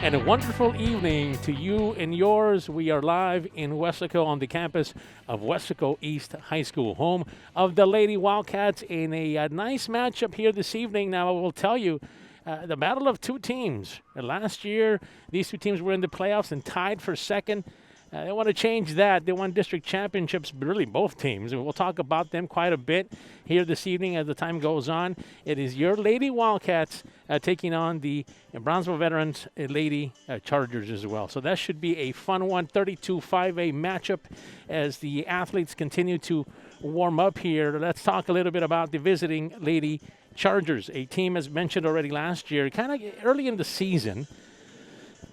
and a wonderful evening to you and yours. We are live in Weslaco on the campus of Weslaco East High School, home of the Lady Wildcats, in a nice matchup here this evening. Now, I will tell you, the battle of two teams. Last year, these two teams were in the playoffs and tied for second. They want to change that. They won district championships, really both teams. And we'll talk about them quite a bit here this evening as the time goes on. It is your Lady Wildcats taking on the Brownsville Veterans Lady Chargers as well. So that should be a fun one, 32-5A matchup as the athletes continue to warm up here. Let's talk a little bit about the visiting Lady Chargers, a team, as mentioned already last year, kind of early in the season,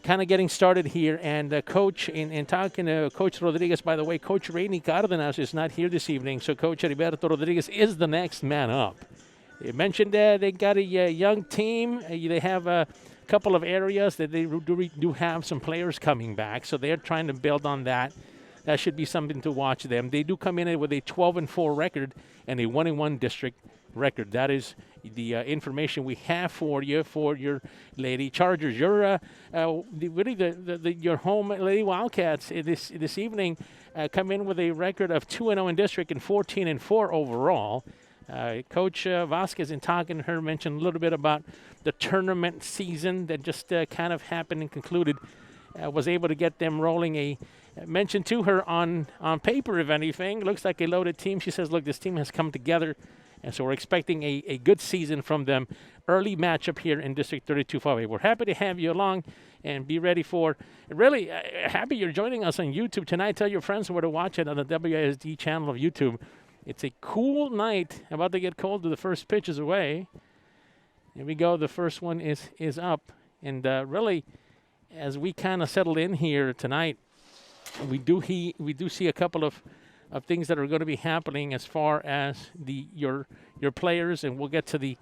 kind of getting started here. And Coach, in talking to Coach Rodriguez, by the way, Coach Rainey Cardenas is not here this evening, so Coach Heriberto Rodriguez is the next man up. They mentioned that they got a young team. They have a couple of areas that they do have some players coming back, so they're trying to build on that. That should be something to watch them. They do come in with a 12-4 record and a 1-1 district record. That is the information we have for you for your Lady Chargers. Your your home Lady Wildcats this evening come in with a record of 2-0 in district and 14-4 overall. Coach Vasquez, in talking to her, mentioned a little bit about the tournament season that just kind of happened and concluded. Was able to get them rolling. Mentioned to her on paper, if anything, looks like a loaded team. She says, look, this team has come together. And so we're expecting a good season from them. Early matchup here in District 32-5A. We're happy to have you along and be ready for, really happy you're joining us on YouTube tonight. Tell your friends where to watch it on the WISD channel of YouTube. It's a cool night, about to get cold. The first pitch is away. Here we go. The first one is up. And really, as we kind of settle in here tonight, we do see a couple of things that are going to be happening as far as your players, and we'll get to the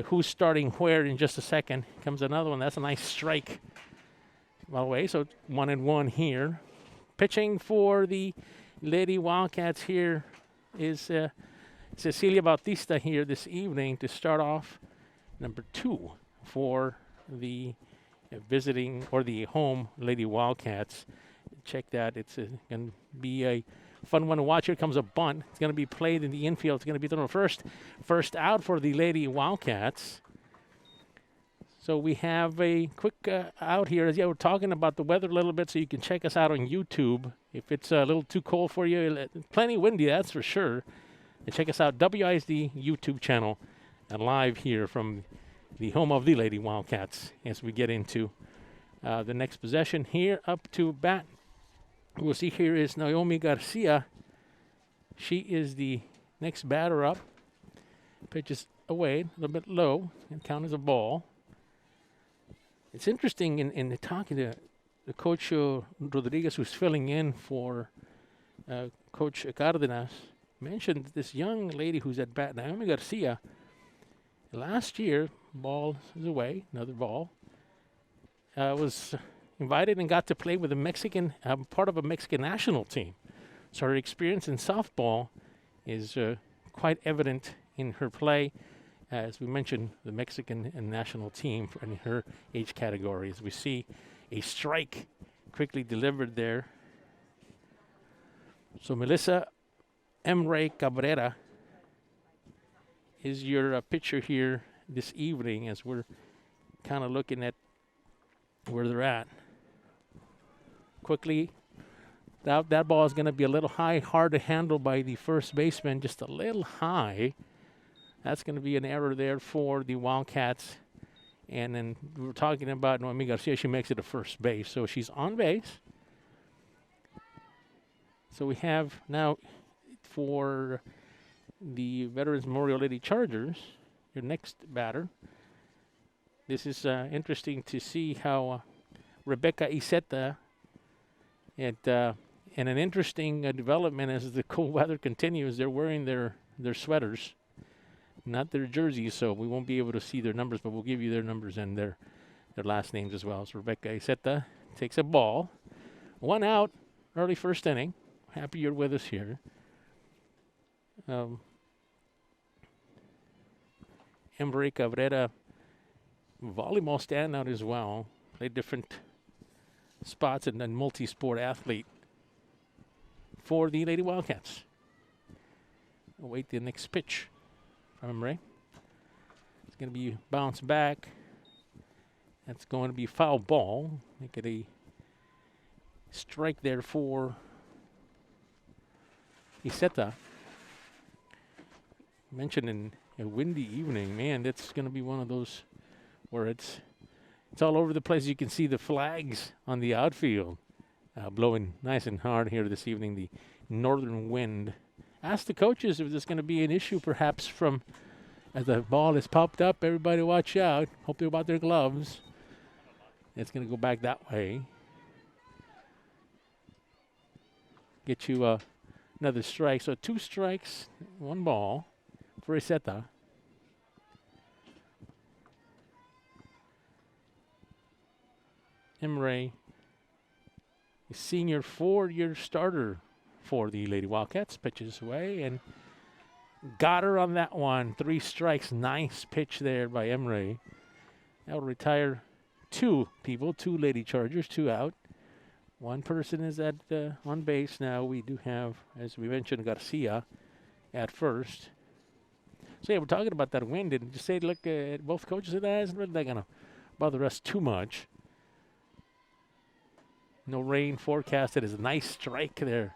who's starting where in just a second. Comes another one. That's a nice strike, by the way. So 1-1 here. Pitching for the Lady Wildcats here is Cecilia Bautista here this evening to start off, number 2 for the visiting or the home Lady Wildcats. Check that. It's going to be a fun one to watch. Here comes a bunt. It's going to be played in the infield. It's going to be thrown first out for the Lady Wildcats. So we have a quick out here. As we're talking about the weather a little bit, so you can check us out on YouTube. If it's a little too cold for you, plenty windy, that's for sure. And check us out, WISD YouTube channel, and live here from the home of the Lady Wildcats as we get into the next possession here. Up to bat, we'll see here is Naomi Garcia. She is the next batter up. Pitches away, a little bit low, and count as a ball. It's interesting in talking to the Coach Rodriguez, who's filling in for Coach Cardenas, mentioned this young lady who's at bat, Naomi Garcia. Last year, ball is away, another ball. Was invited and got to play with a Mexican, part of a Mexican national team. So her experience in softball is quite evident in her play. As we mentioned, the Mexican and national team in her age category. As we see a strike quickly delivered there. So Melissa Emre Cabrera is your pitcher here this evening, as we're kind of looking at where they're at. Quickly, that ball is going to be a little high, hard to handle by the first baseman, just a little high. That's going to be an error there for the Wildcats. And then we were talking about Naomi Garcia. She makes it to first base, so she's on base. So we have now for the Veterans Memorial Lady Chargers, your next batter. This is interesting to see how Rebecca Iseta, and an interesting development as the cold weather continues. They're wearing their sweaters, not their jerseys, so we won't be able to see their numbers, but we'll give you their numbers and their last names as well. So Rebecca Iseta takes a ball. 1 out, early first inning. Happy you're with us here. Emre Cabrera, volleyball standout as well. play different spots and then multi-sport athlete for the Lady Wildcats. Await the next pitch from Ray. It's going to be bounced back. That's going to be foul ball. Make it a strike there for Iseta. Mentioned in a windy evening, man, that's going to be one of those where it's all over the place. You can see the flags on the outfield blowing nice and hard here this evening. The northern wind. Ask the coaches if there's going to be an issue, perhaps from as the ball is popped up. Everybody watch out. Hope they're about their gloves. It's going to go back that way. Get you another strike. So 2 strikes, 1 ball for Iseta. Emre, a senior 4-year starter for the Lady Wildcats, pitches away and got her on that one. 3 strikes. Nice pitch there by Emre. That will retire 2 people, 2 Lady Chargers, 2 out. 1 person is at on base now. We do have, as we mentioned, Garcia at first. So yeah, we're talking about that wind, and just say, look, both coaches said that isn't really going to bother us too much. No rain forecasted. Is a nice strike there,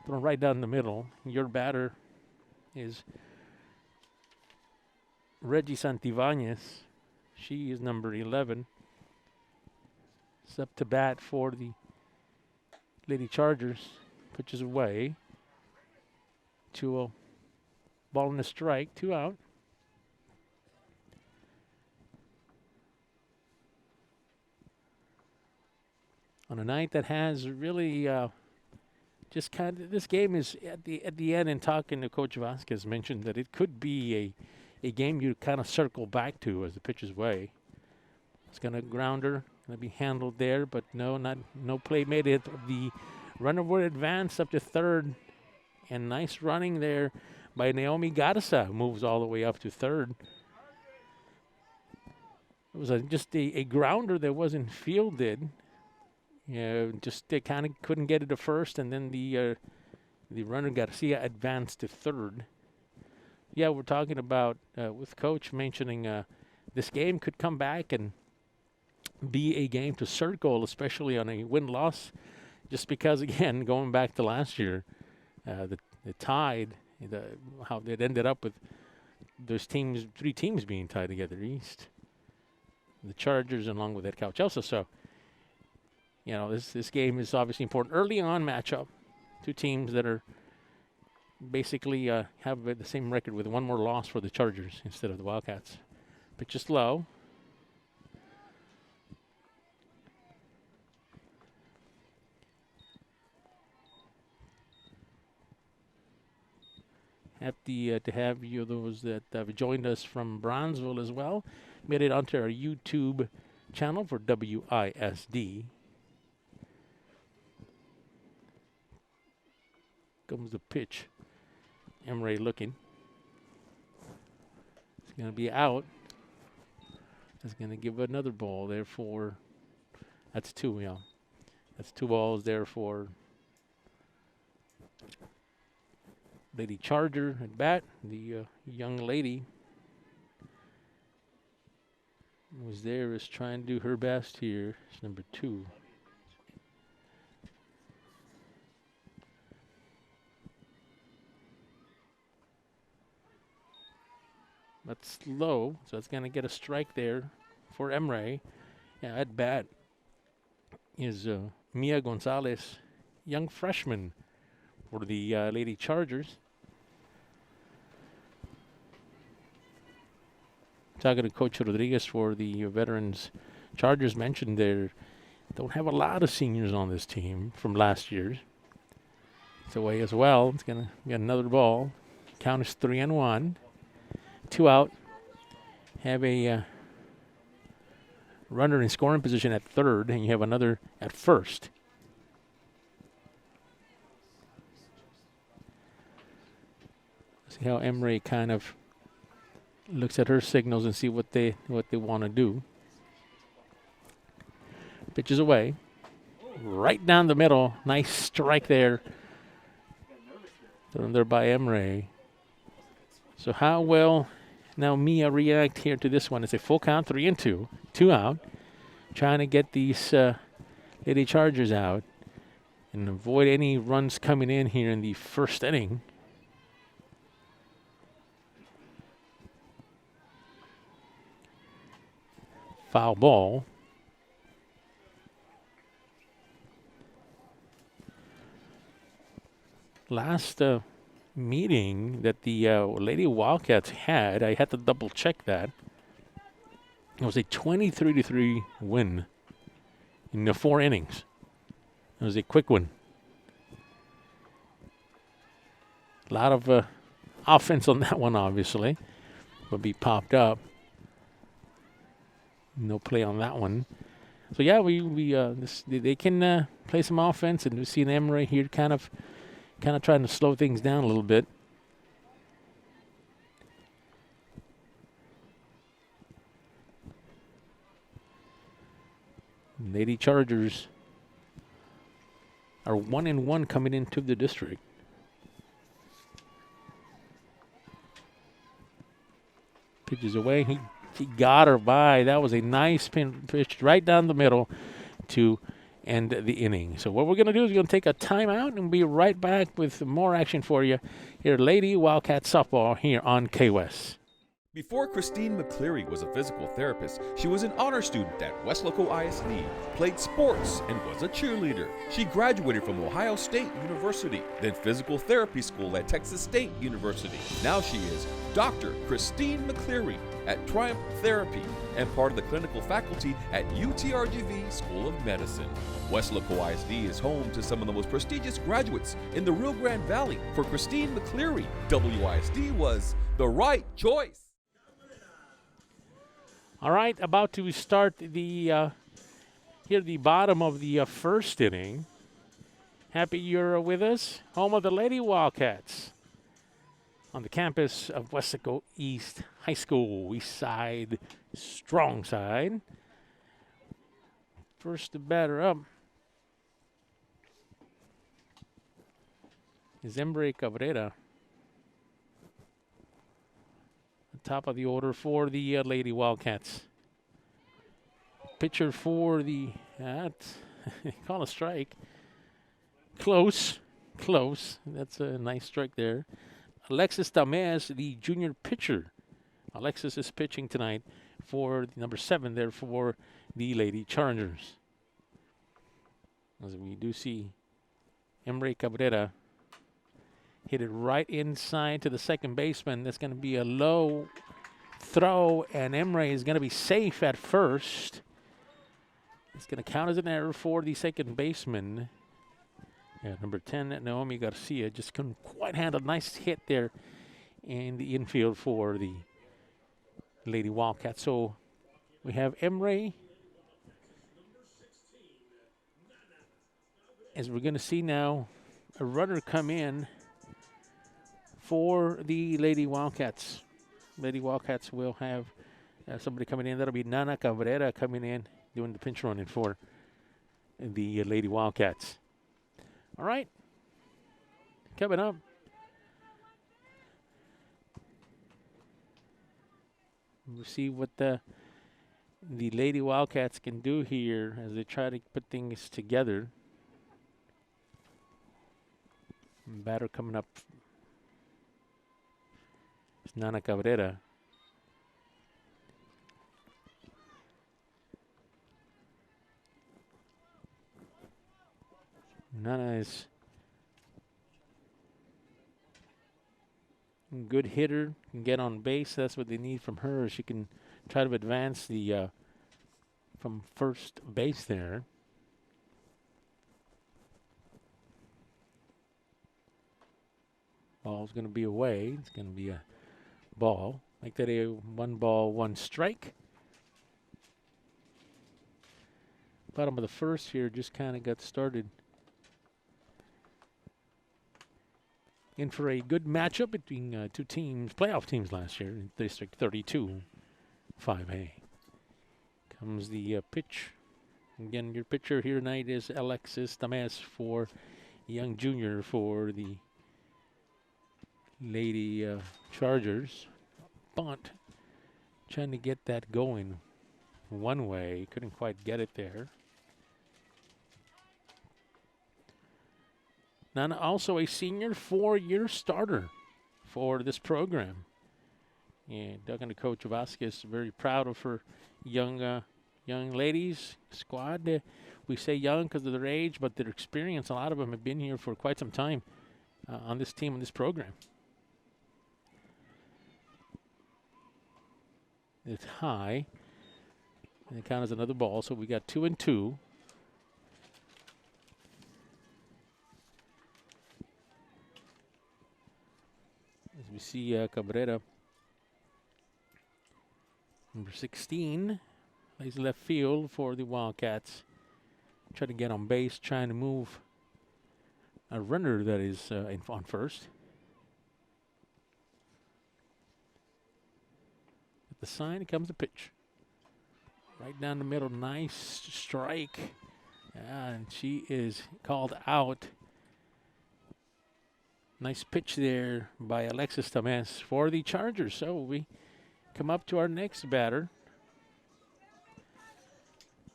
thrown right down the middle. Your batter is Reggie Santibanez. She is number 11. It's up to bat for the Lady Chargers. Pitches away. 2-0. Ball and a strike. 2 out. On a night that has really just kind of, this game is at the end, and talking to Coach Vasquez mentioned that it could be a game you kind of circle back to as the pitch is away. It's going to grounder, going to be handled there, but no play made. It. The runner would advance up to third, and nice running there by Naomi Garcia, moves all the way up to third. It was just a grounder that wasn't fielded. Yeah, just they kind of couldn't get it to first, and then the runner Garcia advanced to third. Yeah, we're talking about with Coach mentioning this game could come back and be a game to circle, especially on a win-loss, just because, again, going back to last year, the Tide, how it ended up with those teams, 3 teams being tied together East, the Chargers along with Ed Cauchelso. So, you know, this game is obviously important. Early on matchup, 2 teams that are basically have the same record with 1 more loss for the Chargers instead of the Wildcats. Pitch is low. Happy to have you, those that have joined us from Brownsville as well. Made it onto our YouTube channel for WISD. Comes the pitch. Emre looking. It's going to be out. It's going to give another ball there for. That's 2, yeah. That's 2 balls there for Lady Charger at bat. The young lady was there, is trying to do her best here. It's number 2. That's low, so it's going to get a strike there for Emre. Yeah, at bat is Mia Gonzalez, young freshman for the Lady Chargers. Talking to Coach Rodriguez for the veterans Chargers, mentioned they don't have a lot of seniors on this team from last year. It's away as well. It's going to get another ball. Count is 3-1. 2 out. Have a runner in scoring position at third, and you have another at first. See how Emre kind of looks at her signals and see what they want to do. Pitches away. Right down the middle. Nice strike there. Thrown there by Emre. So how will now Mia react here to this one? It's a full count, 3-2. 2 out. Trying to get these Lady Chargers out and avoid any runs coming in here in the first inning. Foul ball. Last meeting that the Lady Wildcats had, I had to double check that. It was a 23-3 win in the 4 innings. It was a quick one. A lot of offense on that one, obviously, will be popped up. No play on that one. So yeah, they can play some offense, and we see an Emre here kind of trying to slow things down a little bit. Lady Chargers are 1-1 coming into the district. Pitches away. He got her by. That was a nice pitch right down the middle to end the inning. So what we're going to do is we're going to take a timeout and be right back with more action for you here, Lady Wildcat Softball here on KWS. Before Christine McCleary was a physical therapist, she was an honor student at Weslaco ISD, played sports, and was a cheerleader. She graduated from Ohio State University, then physical therapy school at Texas State University. Now she is Dr. Christine McCleary at Triumph Therapy and part of the clinical faculty at UTRGV School of Medicine. Weslaco ISD is home to some of the most prestigious graduates in the Rio Grande Valley. For Christine McCleary, WISD was the right choice. All right, about to start the here the bottom of the first inning. Happy you're with us. Home of the Lady Wildcats on the campus of Weslaco East High School. East side, strong side. First batter up is Emre Cabrera. Top of the order for the Lady Wildcats. Pitcher for the call a strike. Close. That's a nice strike there. Alexis Tamez, the junior pitcher. Alexis is pitching tonight for the number 7 there for the Lady Chargers. As we do see Emre Cabrera hit it right inside to the second baseman. That's going to be a low throw, and Emre is going to be safe at first. It's going to count as an error for the second baseman. Yeah, number 10, Naomi Garcia, just couldn't quite handle a nice hit there in the infield for the Lady Wildcats. So we have Emre, as we're going to see now, a runner come in for the Lady Wildcats. Lady Wildcats will have somebody coming in. That'll be Nana Cabrera coming in, doing the pinch running for the Lady Wildcats. All right. Coming up. We'll see what the Lady Wildcats can do here as they try to put things together. Batter coming up. Nana Cabrera. Nana is a good hitter, can get on base. That's what they need from her. She can try to advance the from first base there. Ball's going to be away. It's going to be a ball. Make that a 1-ball, 1-strike. Bottom of the first here just kind of got started. In for a good matchup between two teams, playoff teams last year in District 32, 5A. Comes the pitch Again, your pitcher here tonight is Alexis Tames for young junior for the Lady Chargers. Bunt, trying to get that going one way. Couldn't quite get it there. Nana, also a senior 4-year starter for this program. And Doug and Coach Vasquez very proud of her young ladies squad. We say young because of their age, but their experience. A lot of them have been here for quite some time on this team, on this program. It's high. And it counts as another ball, so we got 2-2. As we see Cabrera, number 16, plays left field for the Wildcats. Try to get on base, trying to move a runner that is on first. At the sign, it comes the pitch. Right down the middle, nice strike. And she is called out. Nice pitch there by Alexis Tames for the Chargers. So we come up to our next batter.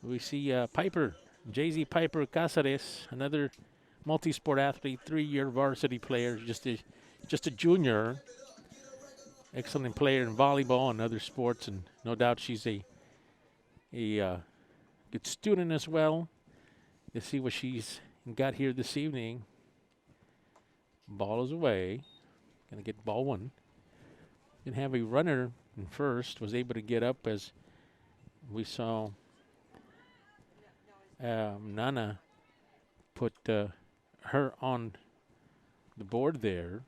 We see Piper, Jay-Z Piper Casares, another multi-sport athlete, 3-year varsity player, just a junior. Excellent player in volleyball and other sports, and no doubt she's a good student as well. Let's see what she's got here this evening. Ball is away. Gonna get ball one. Gonna have a runner in first. Was able to get up as we saw Nana put her on the board there.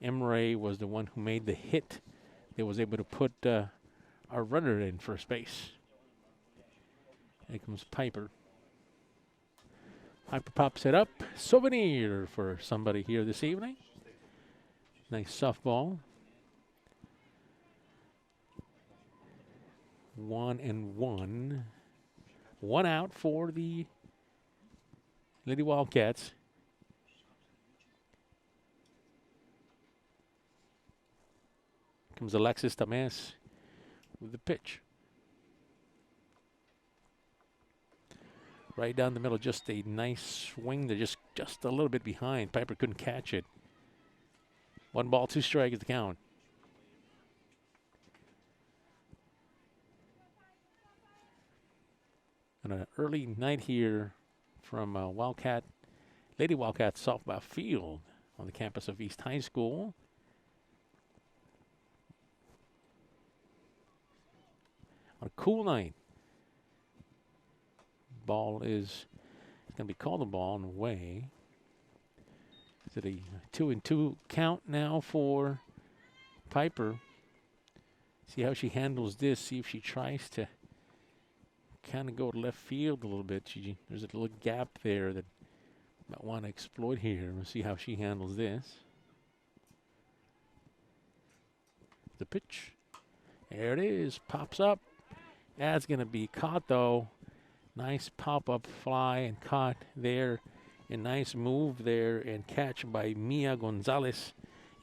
Emre was the one who made the hit. They was able to put our runner in first base. Here comes Piper. Piper pops it up. Souvenir for somebody here this evening. Nice softball. 1-1. 1 out for the Lady Wildcats. Comes Alexis Tames with the pitch. Right down the middle, just a nice swing. They're just a little bit behind. Piper couldn't catch it. 1 ball, 2 strikes is the count. On an early night here from Lady Wildcat softball field on the campus of East High School. On a cool night. Ball is going to be called a ball and away. Is it a 2-2 count now for Piper? See how she handles this. See if she tries to kind of go to left field a little bit. There's a little gap there that might want to exploit here. We'll see how she handles this. The pitch. There it is. Pops up. That's going to be caught, though. Nice pop-up fly and caught there. A nice move there and catch by Mia Gonzalez.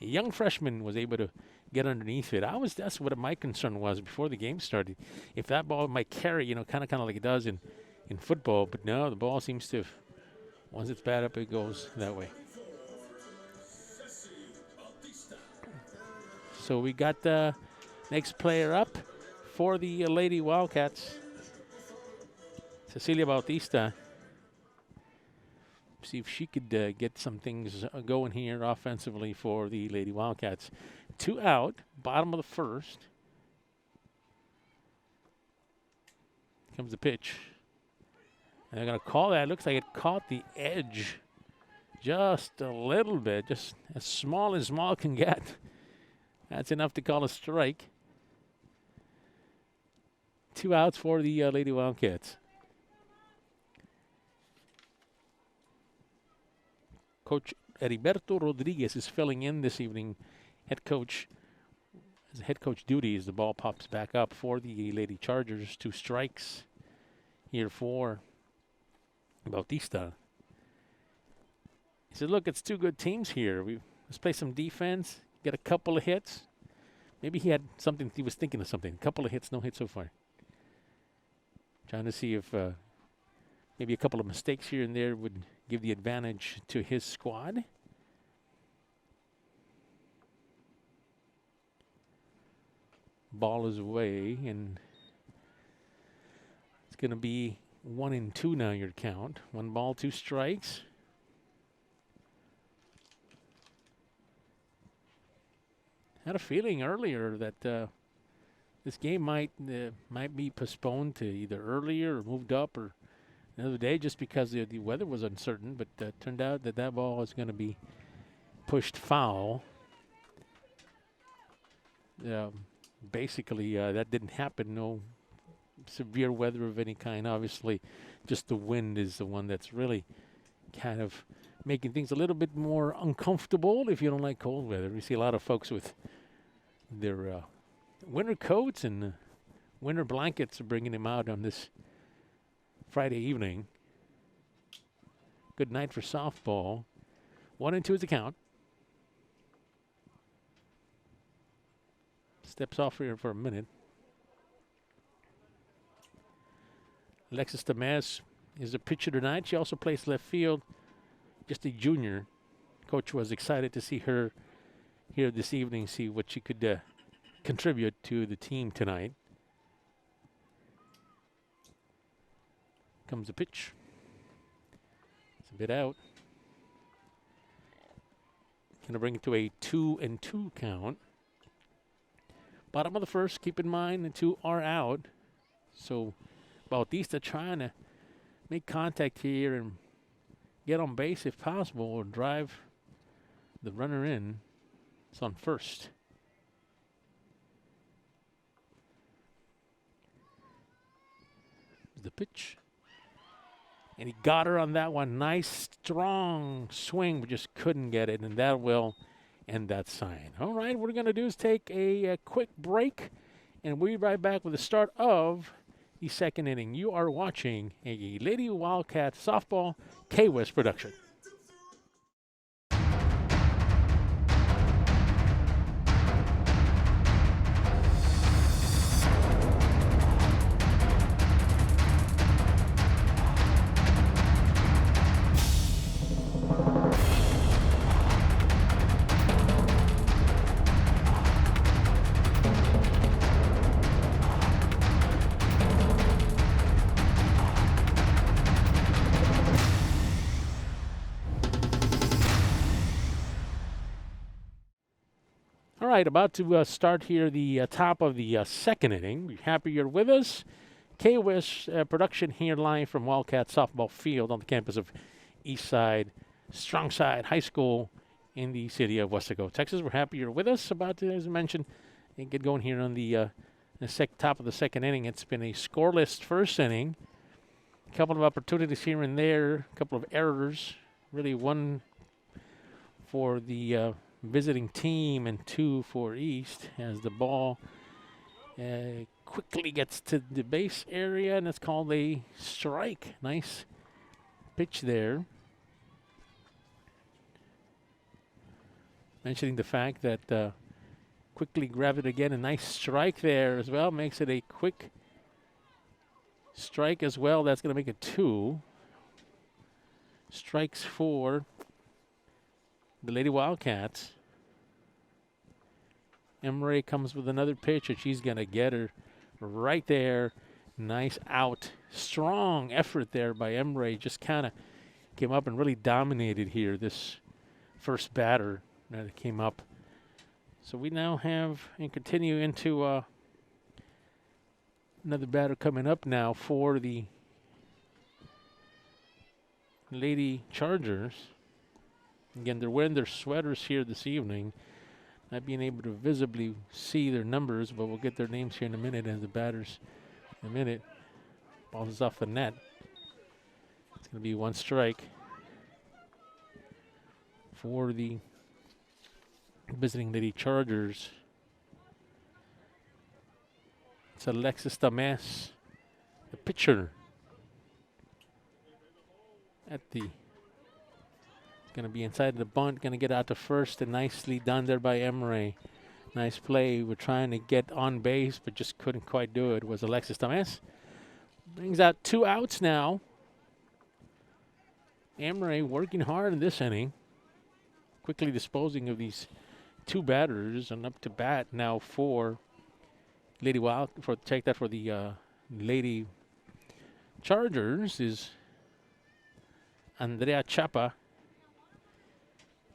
A young freshman was able to get underneath it. That's what my concern was before the game started. If that ball might carry, kind of like it does in football. But no, the ball seems to, once it's bad up, it goes that way. So we got the next player up for the Lady Wildcats. Cecilia Bautista. See if she could get some things going here offensively for the Lady Wildcats. 2 out, bottom of the first. Comes the pitch. And they're going to call that. Looks like it caught the edge just a little bit, just as small can get. That's enough to call a strike. 2 outs for the Lady Wildcats. Coach Heriberto Rodriguez is filling in this evening. Head coach duties. The ball pops back up for the Lady Chargers. 2 strikes. here for Bautista. He said, look, it's two good teams here. Let's play some defense, get a couple of hits. Maybe he had something, he was thinking of something. A couple of hits, no hits so far. Trying to see if maybe a couple of mistakes here and there would give the advantage to his squad. Ball is away, and it's going to be 1-2 now, your count. 1 ball, 2 strikes. Had a feeling earlier that this game might be postponed to either earlier or moved up or another day, just because the weather was uncertain. But turned out that ball is going to be pushed foul. Basically, that didn't happen. No severe weather of any kind. Obviously, just the wind is the one that's really kind of making things a little bit more uncomfortable if you don't like cold weather. We see a lot of folks with their winter coats and winter blankets are bringing them out on this Friday evening. Good night for softball. 1-2 is the count. Steps off here for a minute. Alexis Tamez is a pitcher tonight. She also plays left field. Just a junior. Coach was excited to see her here this evening, see what she could contribute to the team tonight. Comes the pitch. It's a bit out. Going to bring it to a 2-2 count. Bottom of the first, keep in mind the 2 are out. So Bautista trying to make contact here and get on base if possible, or drive the runner in. It's on first. The pitch. And he got her on that one. Nice, strong swing, but just couldn't get it. And that will end that sign. All right, what we're going to do is take a quick break, and we'll be right back with the start of the second inning. You are watching a Lady Wildcats softball K-West production. All right, about to start here the top of the second inning. We're happy you're with us. K-West production here live from Wildcats softball field on the campus of Eastside Strongside High School in the city of Weslaco, Texas. We're happy you're with us. About to, as I mentioned, and get going here on the top of the second inning. It's been a scoreless first inning. A couple of opportunities here and there, a couple of errors. Really one for the visiting team and 2 for East, as the ball quickly gets to the base area, and it's called a strike. Nice pitch there. Mentioning the fact that quickly grabbed it again. A nice strike there as well. Makes it a quick strike as well. That's going to make it 2 strikes for the Lady Wildcats. Emre comes with another pitch, and she's going to get her right there. Nice out. Strong effort there by Emre. Just kind of came up and really dominated here, this first batter that came up. So we now have and continue into another batter coming up now for the Lady Chargers. Again, they're wearing their sweaters here this evening. Not being able to visibly see their numbers, but we'll get their names here in a minute as the batters in a minute. Ball is off the net. It's going to be 1 strike for the visiting Lady Chargers. It's Alexis Tamez, the pitcher. Going to be inside the bunt. Going to get out to first. And nicely done there by Emery. Nice play. We're trying to get on base, but just couldn't quite do it. Was Alexis Tames. Brings out 2 outs now. Emery working hard in this inning. Quickly disposing of these 2 batters, and up to bat now for Lady Wild. For the Lady Chargers is Andrea Chapa,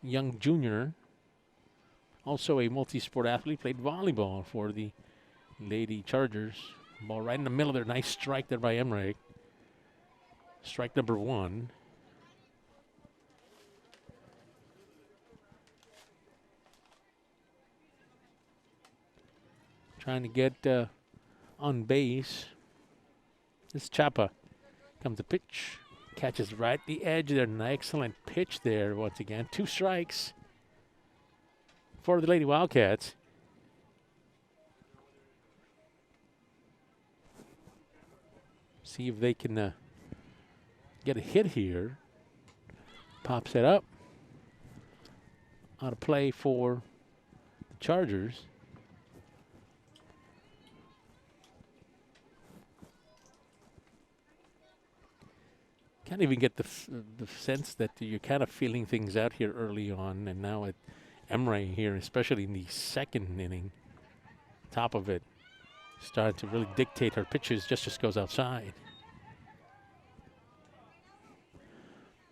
young junior, also a multi-sport athlete, played volleyball for the Lady Chargers. Ball right in the middle there. Nice strike there by Emmerich. Strike number 1. Trying to get on base. This Chapa comes to pitch. Catches right the edge there. An excellent pitch there once again. 2 strikes for the Lady Wildcats. See if they can get a hit here. Pops it up. Out of play for the Chargers. Can't even get the sense that you're kind of feeling things out here early on, and now at Emery here, especially in the second inning, top of it, started to really dictate her pitches. Just goes outside.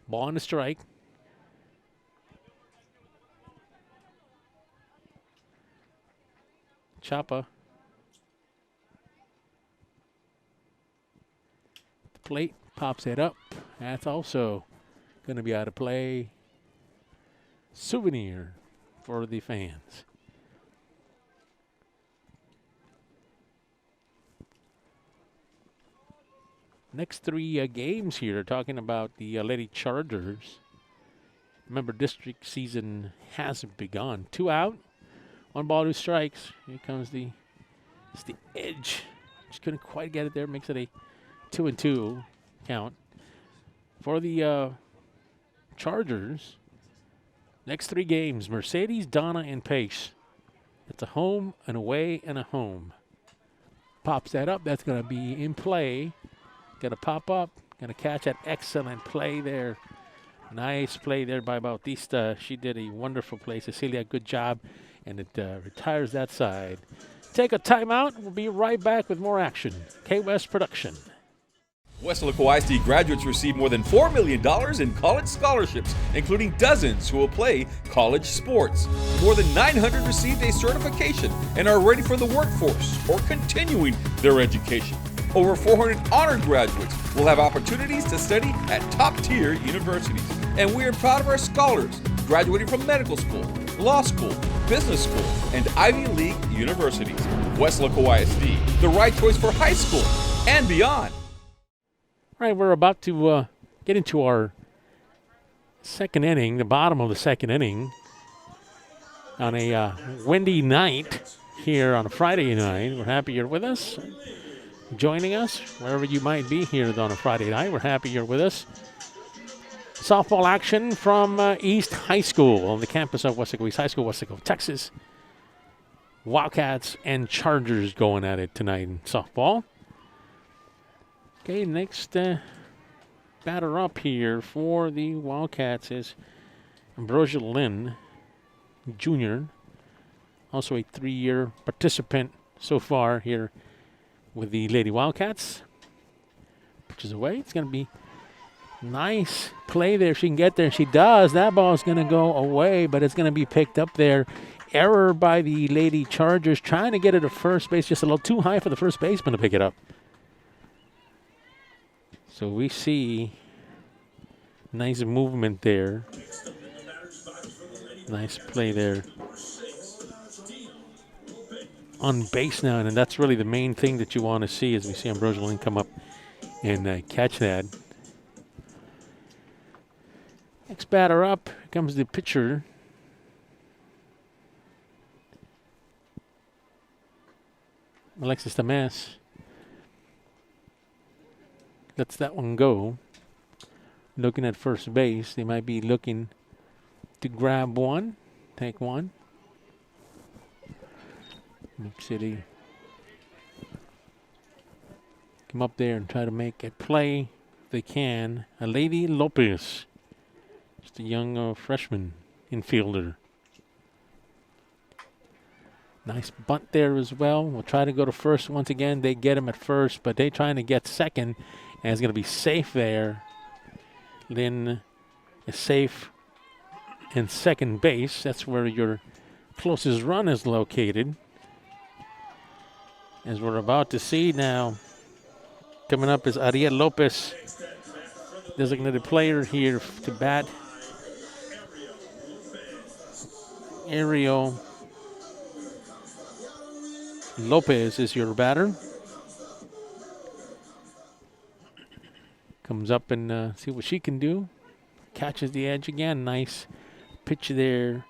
Ball on the strike. Chapa. The plate. Pops it up. That's also going to be out of play. Souvenir for the fans. Next 3 games here, talking about the Lady Chargers. Remember, district season hasn't begun. 2 out, 1 ball, 2 strikes. Here comes the edge. Just couldn't quite get it there. Makes it a 2-2. Count for the Chargers. Next 3 games: Mercedes, Donna, and Pace. It's a home, an away, and a home. Pops that up. That's going to be in play. Going to pop up. Going to catch that excellent play there. Nice play there by Bautista. She did a wonderful play. Cecilia, good job. And it retires that side. Take a timeout. We'll be right back with more action. K-West Production. Weslaco ISD graduates receive more than $4 million in college scholarships, including dozens who will play college sports. More than 900 received a certification and are ready for the workforce or continuing their education. Over 400 honor graduates will have opportunities to study at top-tier universities. And we are proud of our scholars graduating from medical school, law school, business school, and Ivy League universities. Weslaco ISD, the right choice for high school and beyond. All right, we're about to get into our second inning, the bottom of the second inning, on a windy night here on a Friday night. We're happy you're with us, joining us wherever you might be here on a Friday night. We're happy you're with us. Softball action from East High School on the campus of Weslaco East High School, Weslaco, Texas. Wildcats and Chargers going at it tonight in softball. Okay, next batter up here for the Wildcats is Ambrosia Lynn, Jr., also a 3-year participant so far here with the Lady Wildcats. Pitches away. It's going to be nice play there. She can get there. She does. That ball is going to go away, but it's going to be picked up there. Error by the Lady Chargers, trying to get it to first base, just a little too high for the first baseman to pick it up. So we see nice movement there. Nice play there. On base now, and that's really the main thing that you want to see as we see Ambrosia Lynn come up and catch that. Next batter up, here comes the pitcher. Alexis Tamas. Lets that one go. looking at first base. They might be looking to grab one, take one. Nick City come up there and try to make a play if they can. Ariel Lopez, just a young freshman infielder. Nice bunt there as well. We'll try to go to first once again. They get him at first, but they're trying to get second, and it's going to be safe there. Then is safe in second base. That's where your closest run is located. As we're about to see now, coming up is Ariel Lopez, designated player here to bat. Ariel Lopez is your batter. Comes up and see what she can do. Catches the edge again. Nice pitch there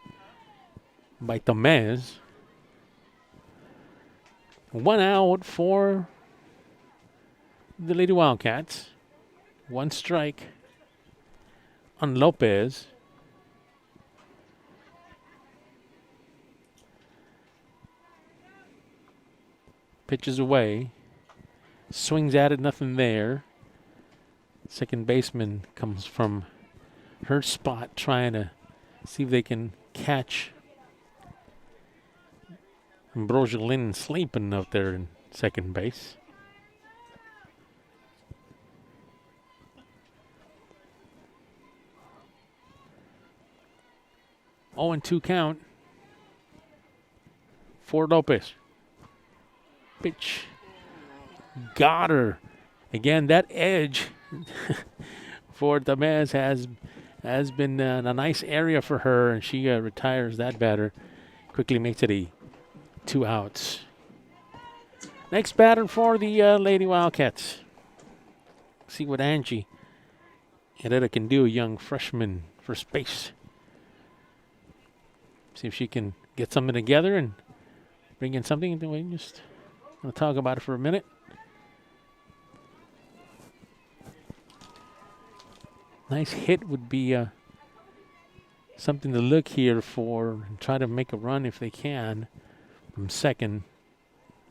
by Tomez. One out for the Lady Wildcats. One strike on Lopez. Pitches away. Swings at it, nothing there. Second baseman comes from her spot trying to see if they can catch Ambrosia Lynn sleeping out there in second base. Oh, and 2 count for Lopez. Pitch. Got her. Again, that edge for Tamez has been a nice area for her, and she retires that batter. Quickly makes it 2 outs. Next batter for the Lady Wildcats. See what Angie Herrera can do, young freshman first base. See if she can get something together and bring in something. We just going to talk about it for a minute. Nice hit would be something to look here for and try to make a run if they can from second.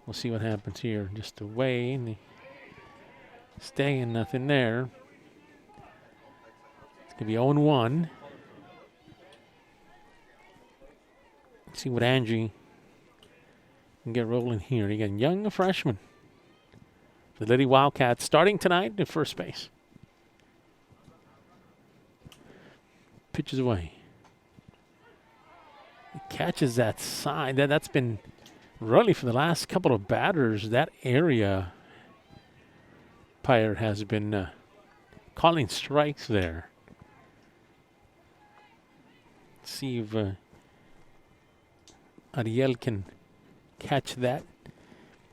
We'll see what happens here. Just away and staying, nothing there. It's going to be 0-1. See what Angie can get rolling here. Again, young freshman. The Lady Wildcats starting tonight at first base. Pitches away. It catches that side. That's been really for the last couple of batters. That area, Pyre has been calling strikes there. See if Ariel can catch that.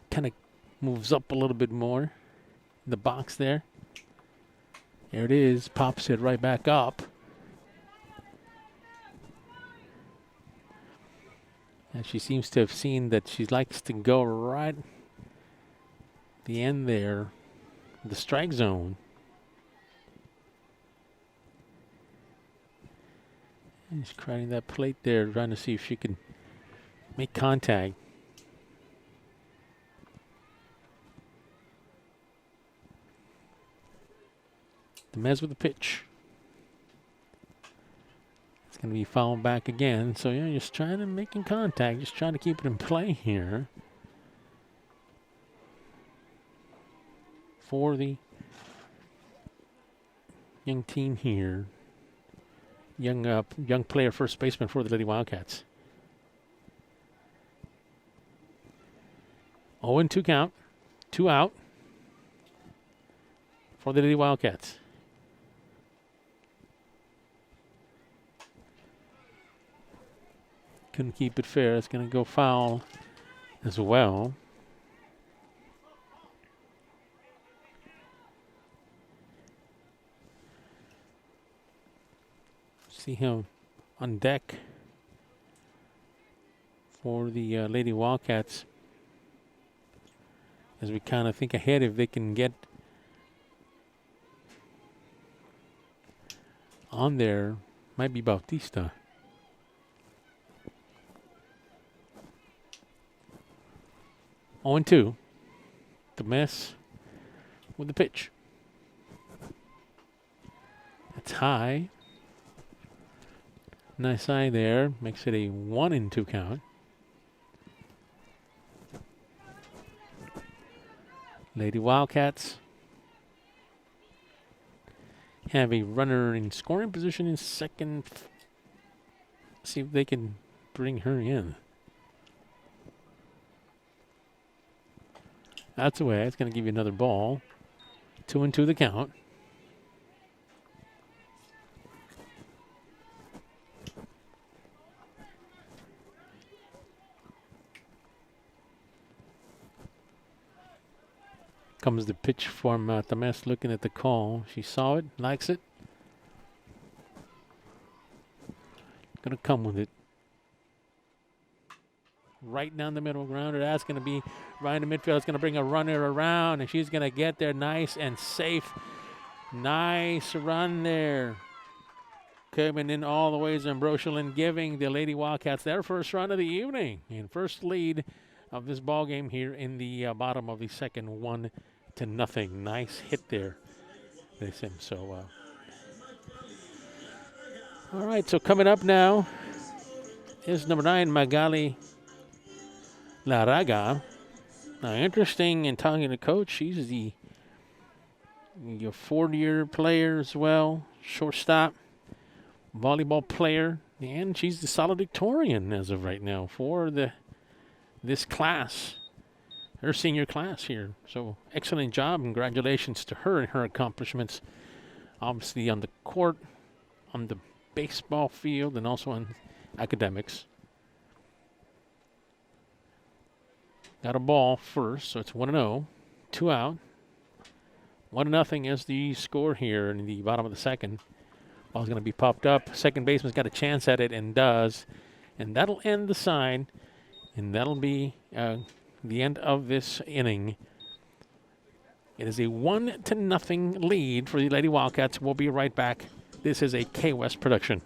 Kind of moves up a little bit more in the box there. There it is. Pops it right back up. And she seems to have seen that she likes to go right the end there, the strike zone. And she's crowding that plate there, trying to see if she can make contact. The Mez with the pitch. It's going to be fouled back again. So, yeah, just trying to make contact. Just trying to keep it in play here. For the young team here. Young player, first baseman for the Lady Wildcats. 0-2 count. 2 out for the Lady Wildcats. Couldn't keep it fair. It's going to go foul as well. See him on deck for the Lady Wildcats as we kind of think ahead if they can get on there might be Bautista. Oh, and 2. The miss with the pitch. That's high. Nice eye there. Makes it a 1-2 count. Lady Wildcats have a runner in scoring position in second. See if they can bring her in. That's away. It's going to give you another ball. 2-2 the count. Comes the pitch from Tames looking at the call. She saw it, likes it. Gonna come with it. Right down the middle grounder. That's gonna be right in the midfield. It's gonna bring a runner around, and she's gonna get there nice and safe. Nice run there. Coming in all the way is Ambrosial and giving the Lady Wildcats their first run of the evening and first lead of this ball game here in the bottom of the second, 1-0. Nice hit there, they said. So, all right. So coming up now is number 9, Magali Laraga. Now, interesting in talking to coach, she's the your 4-year player as well, shortstop, volleyball player, and she's the valedictorian as of right now for this class, her senior class here. So excellent job. Congratulations to her and her accomplishments, obviously on the court, on the baseball field, and also on academics. Got a ball first, so it's 1-0, 2 out. 1-0 is the score here in the bottom of the second. Ball's going to be popped up. Second baseman's got a chance at it and does. And that'll end the side. And that'll be the end of this inning. It is a 1-0 lead for the Lady Wildcats. We'll be right back. This is a K-West production.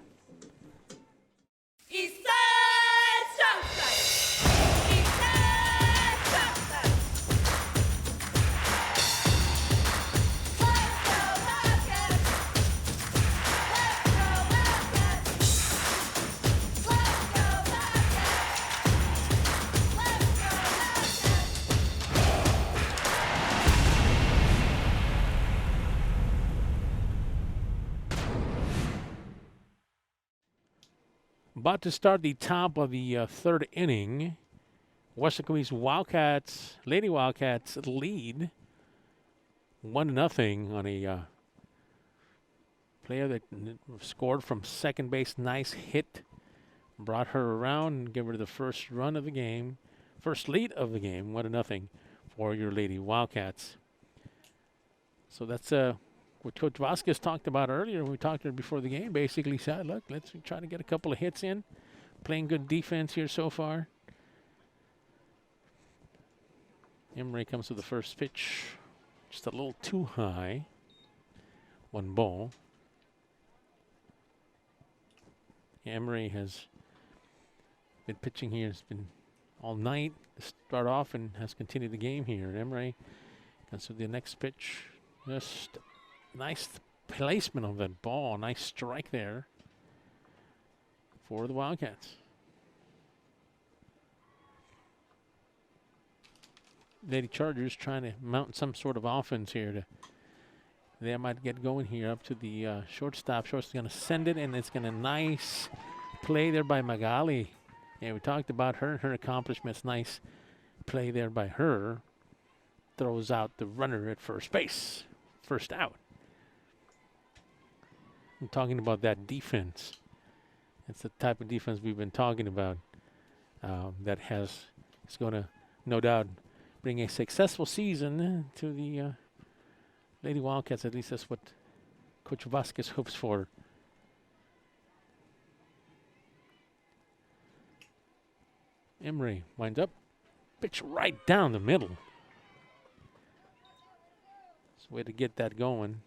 About to start the top of the third inning. Weslaco East Wildcats, Lady Wildcats lead 1-0 on a player that scored from second base. Nice hit. Brought her around and gave her the first run of the game. First lead of the game, 1-0 for your Lady Wildcats. So that's what Coach Vasquez talked about earlier. We talked to her before the game. Basically said, look, let's try to get a couple of hits in. Playing good defense here so far. Emery comes to the first pitch. Just a little too high. 1 ball. Emery has been pitching here. It's been all night to start off and has continued the game here. And Emery comes to the next pitch. Just nice placement of that ball. Nice strike there for the Wildcats. Lady Chargers trying to mount some sort of offense here. They might get going here up to the shortstop. Shortstop's going to send it, and it's going to nice play there by Magali. Yeah, we talked about her and her accomplishments. Nice play there by her. Throws out the runner at first base. First out. I'm talking about that defense. It's the type of defense we've been talking about that is going to, no doubt, bring a successful season to the Lady Wildcats. At least that's what Coach Vasquez hopes for. Emery winds up. Pitch right down the middle. It's a way to get that going.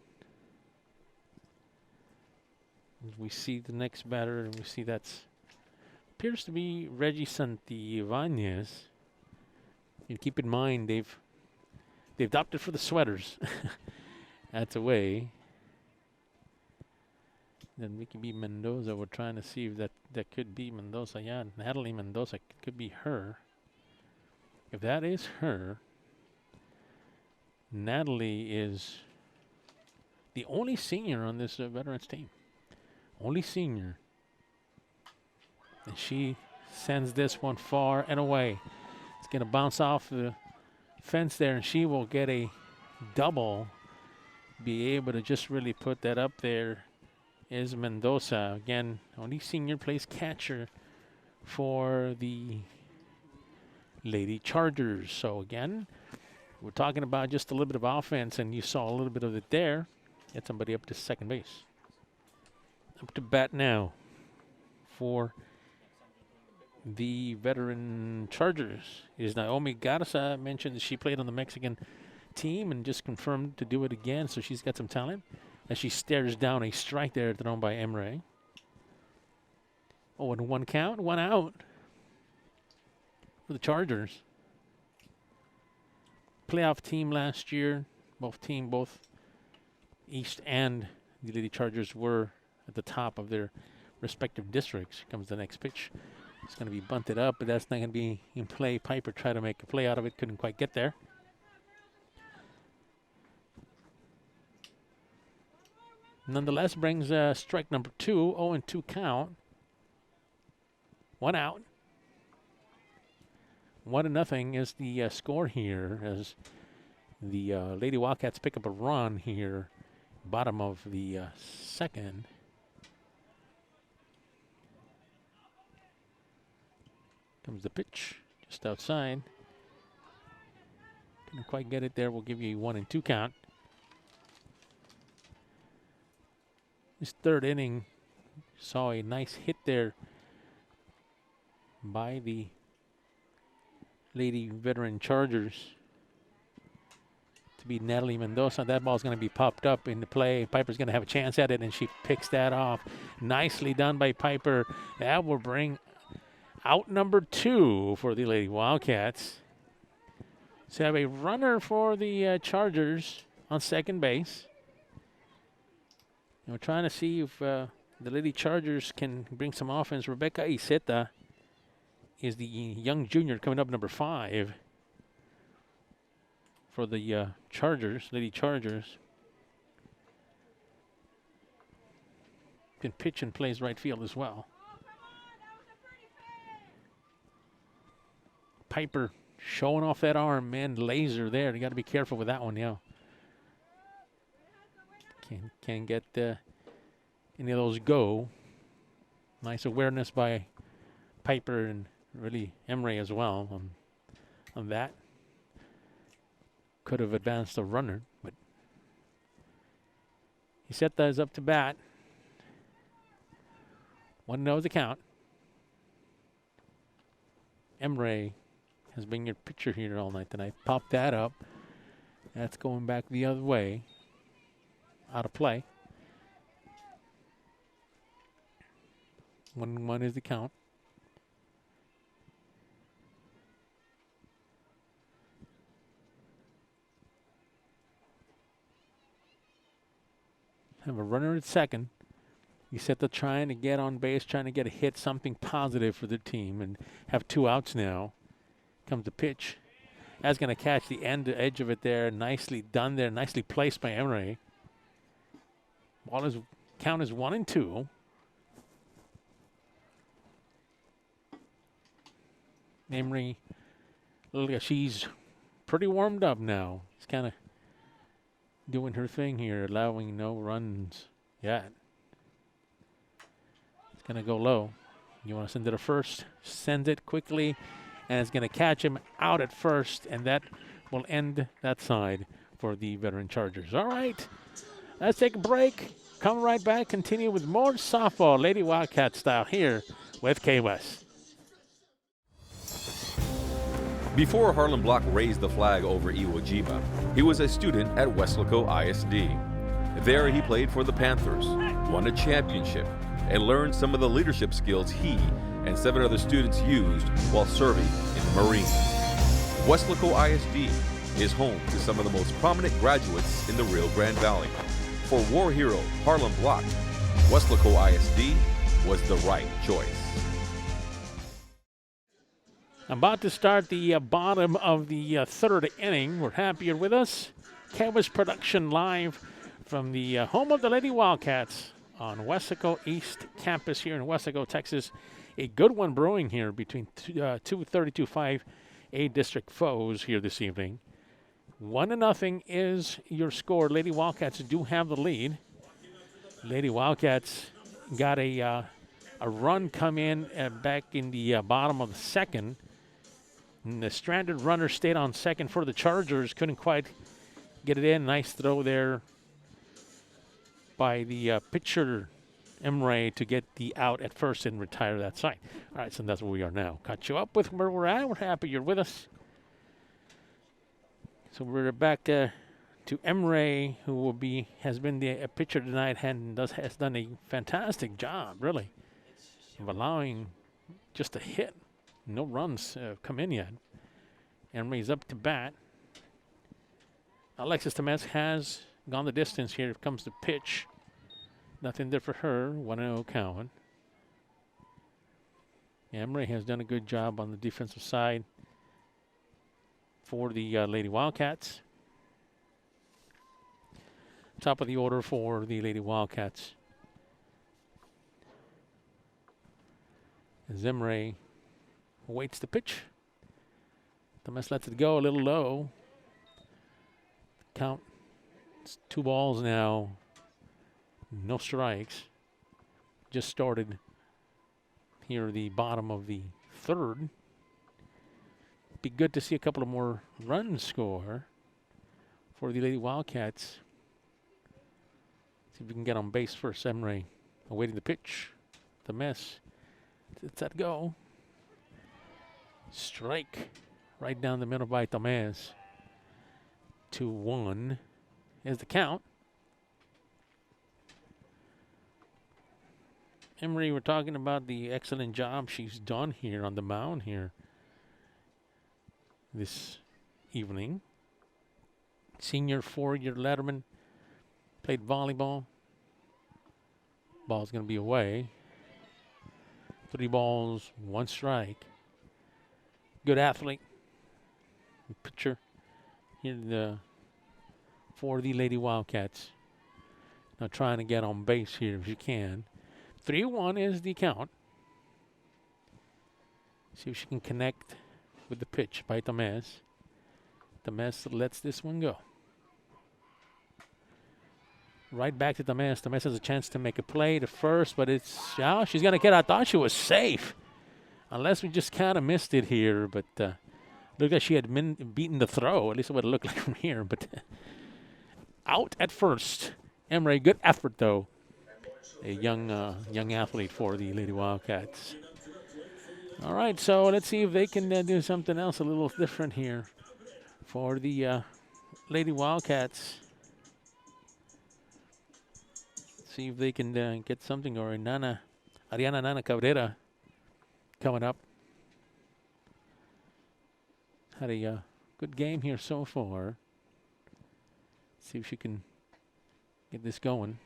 We see the next batter, and we see that's appears to be Reggie Santibáñez. And keep in mind they've opted for the sweaters. That's away. Then we can be Mendoza. We're trying to see if that could be Mendoza. Yeah, Natalie Mendoza could be her. If that is her, Natalie is the only senior on this veterans team. Only senior. And she sends this one far and away. It's going to bounce off the fence there, and she will get a double. Be able to just really put that up there is Mendoza. Again, only senior, plays catcher for the Lady Chargers. So again, we're talking about just a little bit of offense, and you saw a little bit of it there. Get somebody up to second base. Up to bat now for the veteran Chargers is Naomi Garcia. I mentioned that she played on the Mexican team and just confirmed to do it again, so she's got some talent. As she stares down a strike there thrown by Emre. Oh, and 1 count, 1 out for the Chargers. Playoff team last year. Both East and the Lady Chargers were at the top of their respective districts. Here comes the next pitch. It's going to be bunted up, but that's not going to be in play. Piper tried to make a play out of it, couldn't quite get there. Nonetheless, brings strike number 2, 0-2 count. 1 out. 1-0 is the score here as the Lady Wildcats pick up a run here, bottom of the second. Comes the pitch just outside. Couldn't quite get it there. We'll give you a 1-2 count. This third inning saw a nice hit there by the Lady Veteran Chargers to be Natalie Mendoza. That ball's going to be popped up into play. Piper's going to have a chance at it, and she picks that off. Nicely done by Piper. That will bring out number 2 for the Lady Wildcats. So have a runner for the Chargers on second base. And we're trying to see if the Lady Chargers can bring some offense. Rebecca Iseta is the young junior coming up, number 5 for the Chargers, Lady Chargers. Can pitch and plays right field as well. Piper showing off that arm, man, laser there. You got to be careful with that one, yeah. Can't get any of those go. Nice awareness by Piper and really Emre as well on that. Could have advanced a runner, but Iseta is up to bat. 1-0 the count. Emre has been your pitcher here all night tonight. Pop that up. That's going back the other way. Out of play. 1-1 is the count. Have a runner at second. Iseta trying to get on base, trying to get a hit, something positive for the team, and have 2 outs now. Comes the pitch. That's going to catch the edge of it there. Nicely done there. Nicely placed by Emre. Count is 1-2. Emery, she's pretty warmed up now. She's kind of doing her thing here, allowing no runs yet. It's going to go low. You want to send it to first. Sends it quickly, and it's going to catch him out at first, and that will end that side for the veteran Chargers. All right, let's take a break. Come right back, continue with more softball, Lady Wildcat style here with K-West. Before Harlan Block raised the flag over Iwo Jima, he was a student at Weslaco ISD. There he played for the Panthers, won a championship, and learned some of the leadership skills he and 7 other students used while serving in the Marines. Weslaco ISD is home to some of the most prominent graduates in the Rio Grande Valley. For war hero Harlem Block, Weslaco ISD was the right choice. About to start the bottom of the third inning. We're happy you're with us. Campus production live from the home of the Lady Wildcats on Weslaco East Campus here in Weslaco, Texas. A good one brewing here between 232-5 A district foes here this evening. 1-0 is your score. Lady Wildcats do have the lead. Lady Wildcats got a run come in back in the bottom of the second. And the stranded runner stayed on second for the Chargers. Couldn't quite get it in. Nice throw there by the pitcher, Emre, to get the out at first and retire that side. All right, so that's where we are now. Caught you up with where we're at. We're happy you're with us. So we're back to Emre, who has been the pitcher tonight and has done a fantastic job, really, of allowing just a hit. No runs come in yet. Emre's up to bat. Alexis Temez has gone the distance. Here comes the pitch. Nothing there for her. 1-0 count. Emre has done a good job on the defensive side for the Lady Wildcats. Top of the order for the Lady Wildcats. Emre waits the pitch. Thomas lets it go a little low. Count. It's 2 balls now. No strikes. Just started here the bottom of the third. Be good to see a couple of more runs score for the Lady Wildcats. See if we can get on base first. Emre awaiting the pitch. The mess. It's that go. Strike right down the middle by Tamez. 2-1 is the count. Emery, we're talking about the excellent job she's done here on the mound here this evening. Senior 4-year letterman, played volleyball. Ball's going to be away. 3 balls, 1 strike. Good athlete. Pitcher here for the Lady Wildcats. Now trying to get on base here if you can. 3-1 is the count. See if she can connect with the pitch by Tamez. Tamez lets this one go. Right back to Tamez. Tamez has a chance to make a play to first, but it's, she's going to get, I thought she was safe. Unless we just kind of missed it here, but looked like she had beaten the throw. At least it would have looked like from here, but out at first. Emre, good effort though. A young athlete for the Lady Wildcats. All right, so let's see if they can do something else a little different here for the Lady Wildcats. See if they can get something. Or Ariana Nana Cabrera coming up. Had a good game here so far. See if she can get this going.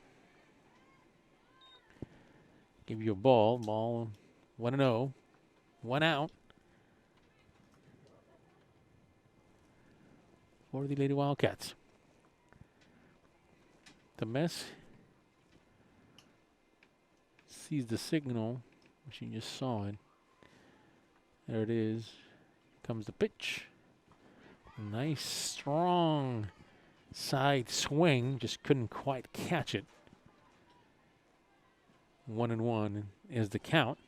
Give you a ball. Ball 1-0. 1 out for the Lady Wildcats. The mess sees the signal. She just saw it. There it is. Comes the pitch. Nice, strong side swing. Just couldn't quite catch it. 1-1 is the count.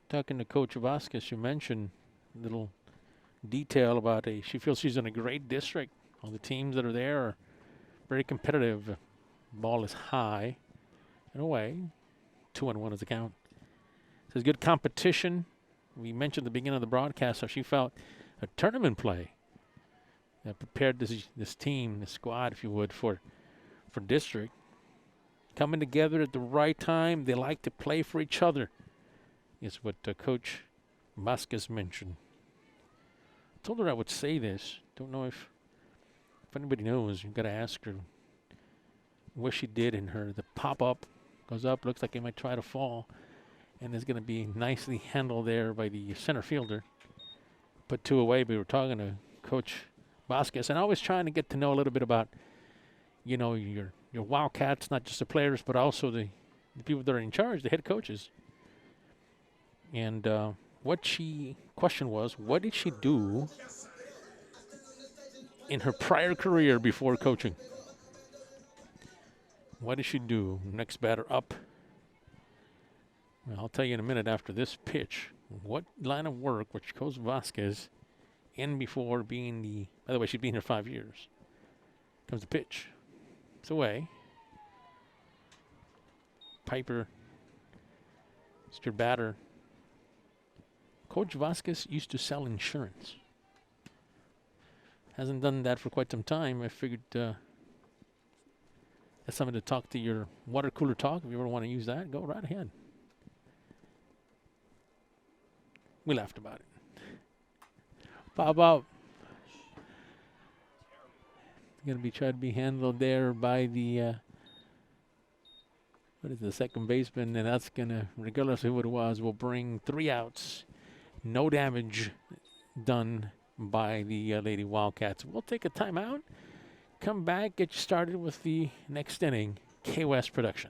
Talking to Coach Vasquez, you mentioned a little detail about she feels she's in a great district. All the teams that are there are very competitive. Ball is high and away. 2-1 is the count. So it's good competition. We mentioned at the beginning of the broadcast how she felt a tournament play prepared this team, this squad, if you would, for district. Coming together at the right time. They like to play for each other, is what Coach Vasquez mentioned. I told her I would say this. Don't know if anybody knows. You've got to ask her what she did in her. The pop-up goes up, looks like it might try to fall, and it's going to be nicely handled there by the center fielder. Put 2 away. We were talking to Coach Vasquez, and always trying to get to know a little bit about, you know, your Wildcats, not just the players, but also the people that are in charge, the head coaches. And what she question was, what did she do in her prior career before coaching? What did she do? Next batter up. Well, I'll tell you in a minute after this pitch what line of work which Coach Vasquez in before being the, by the way, she's been here 5 years. Comes the pitch. It's away. Piper. It's your batter. Coach Vasquez used to sell insurance. Hasn't done that for quite some time. I figured that's something to talk to your water cooler talk. If you ever want to use that, go right ahead. We laughed about it. Pop up. Going to be tried to be handled there by the what is the second baseman, and that's going to, regardless of who it was, will bring 3 outs. No damage done by the Lady Wildcats. We'll take a timeout, come back, get you started with the next inning. K-West production.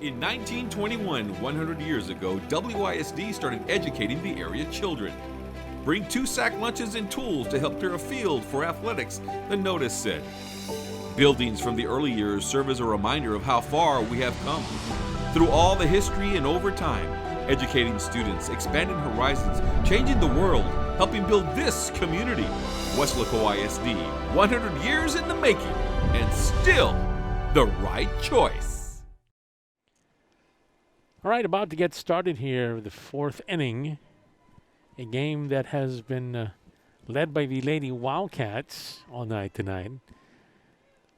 In 1921, 100 years ago, WISD started educating the area children. Bring 2 sack lunches and tools to help clear a field for athletics, the notice said. Buildings from the early years serve as a reminder of how far we have come. Through all the history and over time, educating students, expanding horizons, changing the world, helping build this community. Weslaco ISD, 100 years in the making, and still the right choice. All right, about to get started here, the 4th inning. A game that has been led by the Lady Wildcats all night tonight.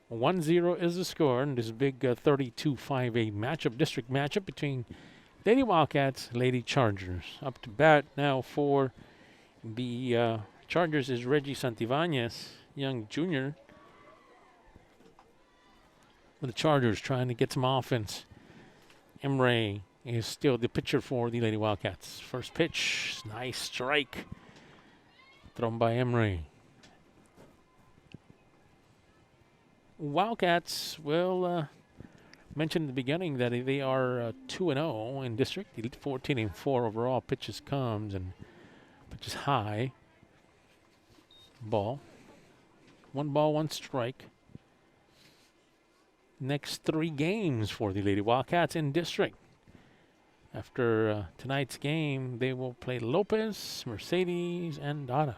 1-0 is the score in this big 32-5A matchup, district matchup between Lady Wildcats, Lady Chargers. Up to bat now for the Chargers is Reggie Santibanez, young junior. For the Chargers trying to get some offense. Emre is still the pitcher for the Lady Wildcats. First pitch, nice strike. Thrown by Emre. Wildcats will mention in the beginning that they are 2-0 in district, 14-4 overall. Pitches comes and pitches high. Ball, 1 strike. Next 3 games for the Lady Wildcats in district. After tonight's game, they will play Lopez, Mercedes, and Donna.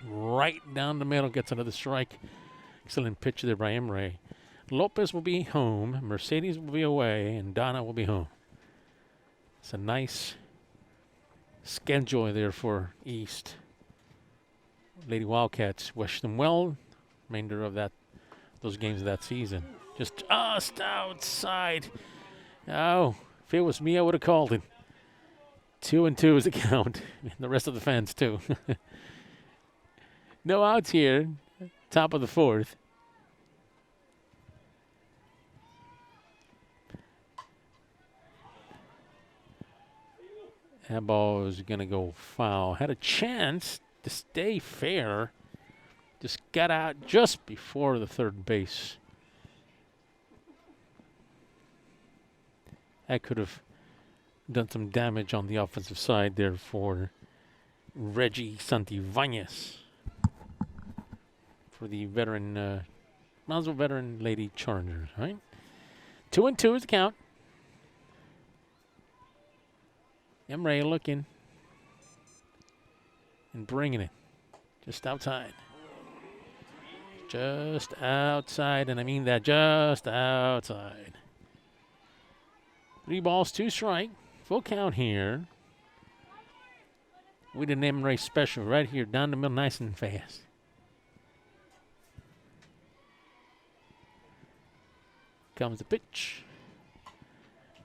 Right down the middle, gets another strike. Excellent pitch there by Emre. Lopez will be home, Mercedes will be away, and Donna will be home. It's a nice schedule there for East. Lady Wildcats wish them well. Remainder of those games of that season. Just outside. Oh, if it was me, I would have called it. 2-2 is the count. And the rest of the fans, too. No outs here. Top of the 4th. That ball is going to go foul. Had a chance to stay fair. Just got out just before the third base. That could have done some damage on the offensive side there for Reggie Santibanez. For the veteran, Brownsville veteran Lady Chargers, right? 2-2 is the count. Emre looking and bringing it just outside. Just outside, and I mean that, just outside. 3 balls, 2 strike. Full count here. With an Emre special right here, down the middle, nice and fast. comes the pitch.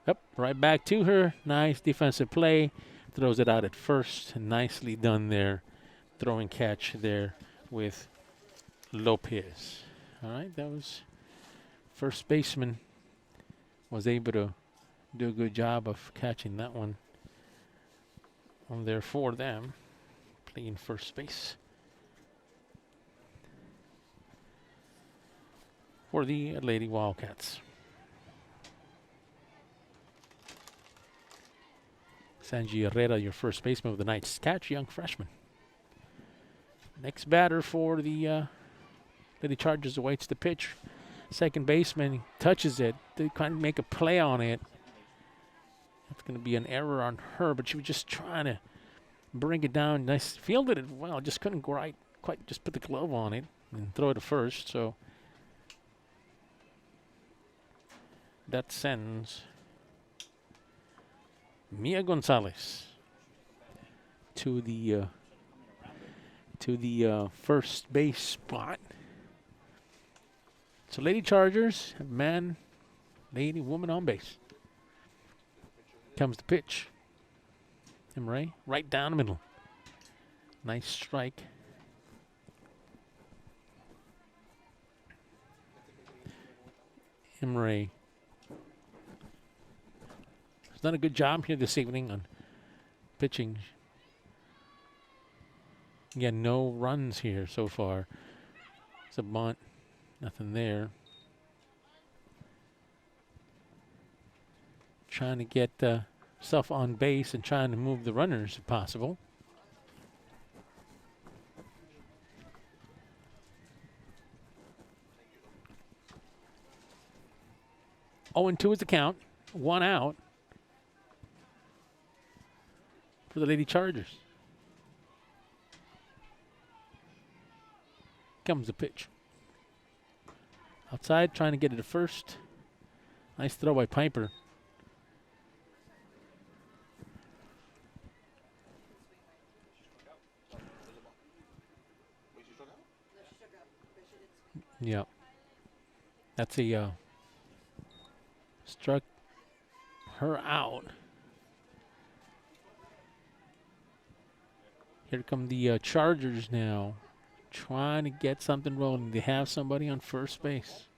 Up, right back to her. Nice defensive play. Throws it out at first. Nicely done there. Throwing catch there with Lopez. All right, that was first baseman was able to do a good job of catching that one on there for them, playing first base for the Lady Wildcats. Sanji Herrera, your first baseman of the night's catch, young freshman. Next batter for the Lady Chargers awaits the pitch. Second baseman touches it. They kind of make a play on it. That's going to be an error on her, but she was just trying to bring it down. Nice, fielded it well. Just couldn't quite just put the glove on it and throw it to first. So that sends Mia Gonzalez to the first base spot. So Lady Chargers have man, lady, woman on base. Comes the pitch. Emre, right down the middle. Nice strike. Emre has done a good job here this evening on pitching. Again, no runs here so far. It's a bunt. Nothing there. Trying to get stuff on base and trying to move the runners if possible. Oh, and 2 is the count. 1 out for the Lady Chargers. Comes the pitch. Outside, trying to get it to first. Nice throw by Piper. Yeah. That's a struck her out. Here come the Chargers now. Trying to get something rolling. They have somebody on first base.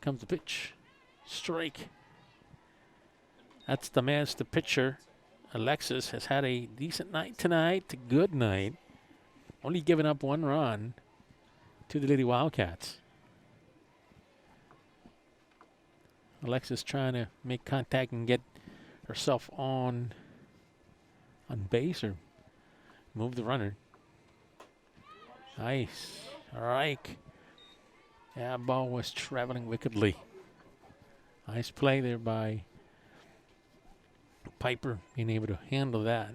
Comes the pitch. Strike. That's the man's the pitcher. Alexis has had a decent night tonight. Good night. Only giving up 1 run to the Lady Wildcats. Alexis trying to make contact and get herself on base or move the runner. Nice. All right. That ball was traveling wickedly. Nice play there by Piper, being able to handle that.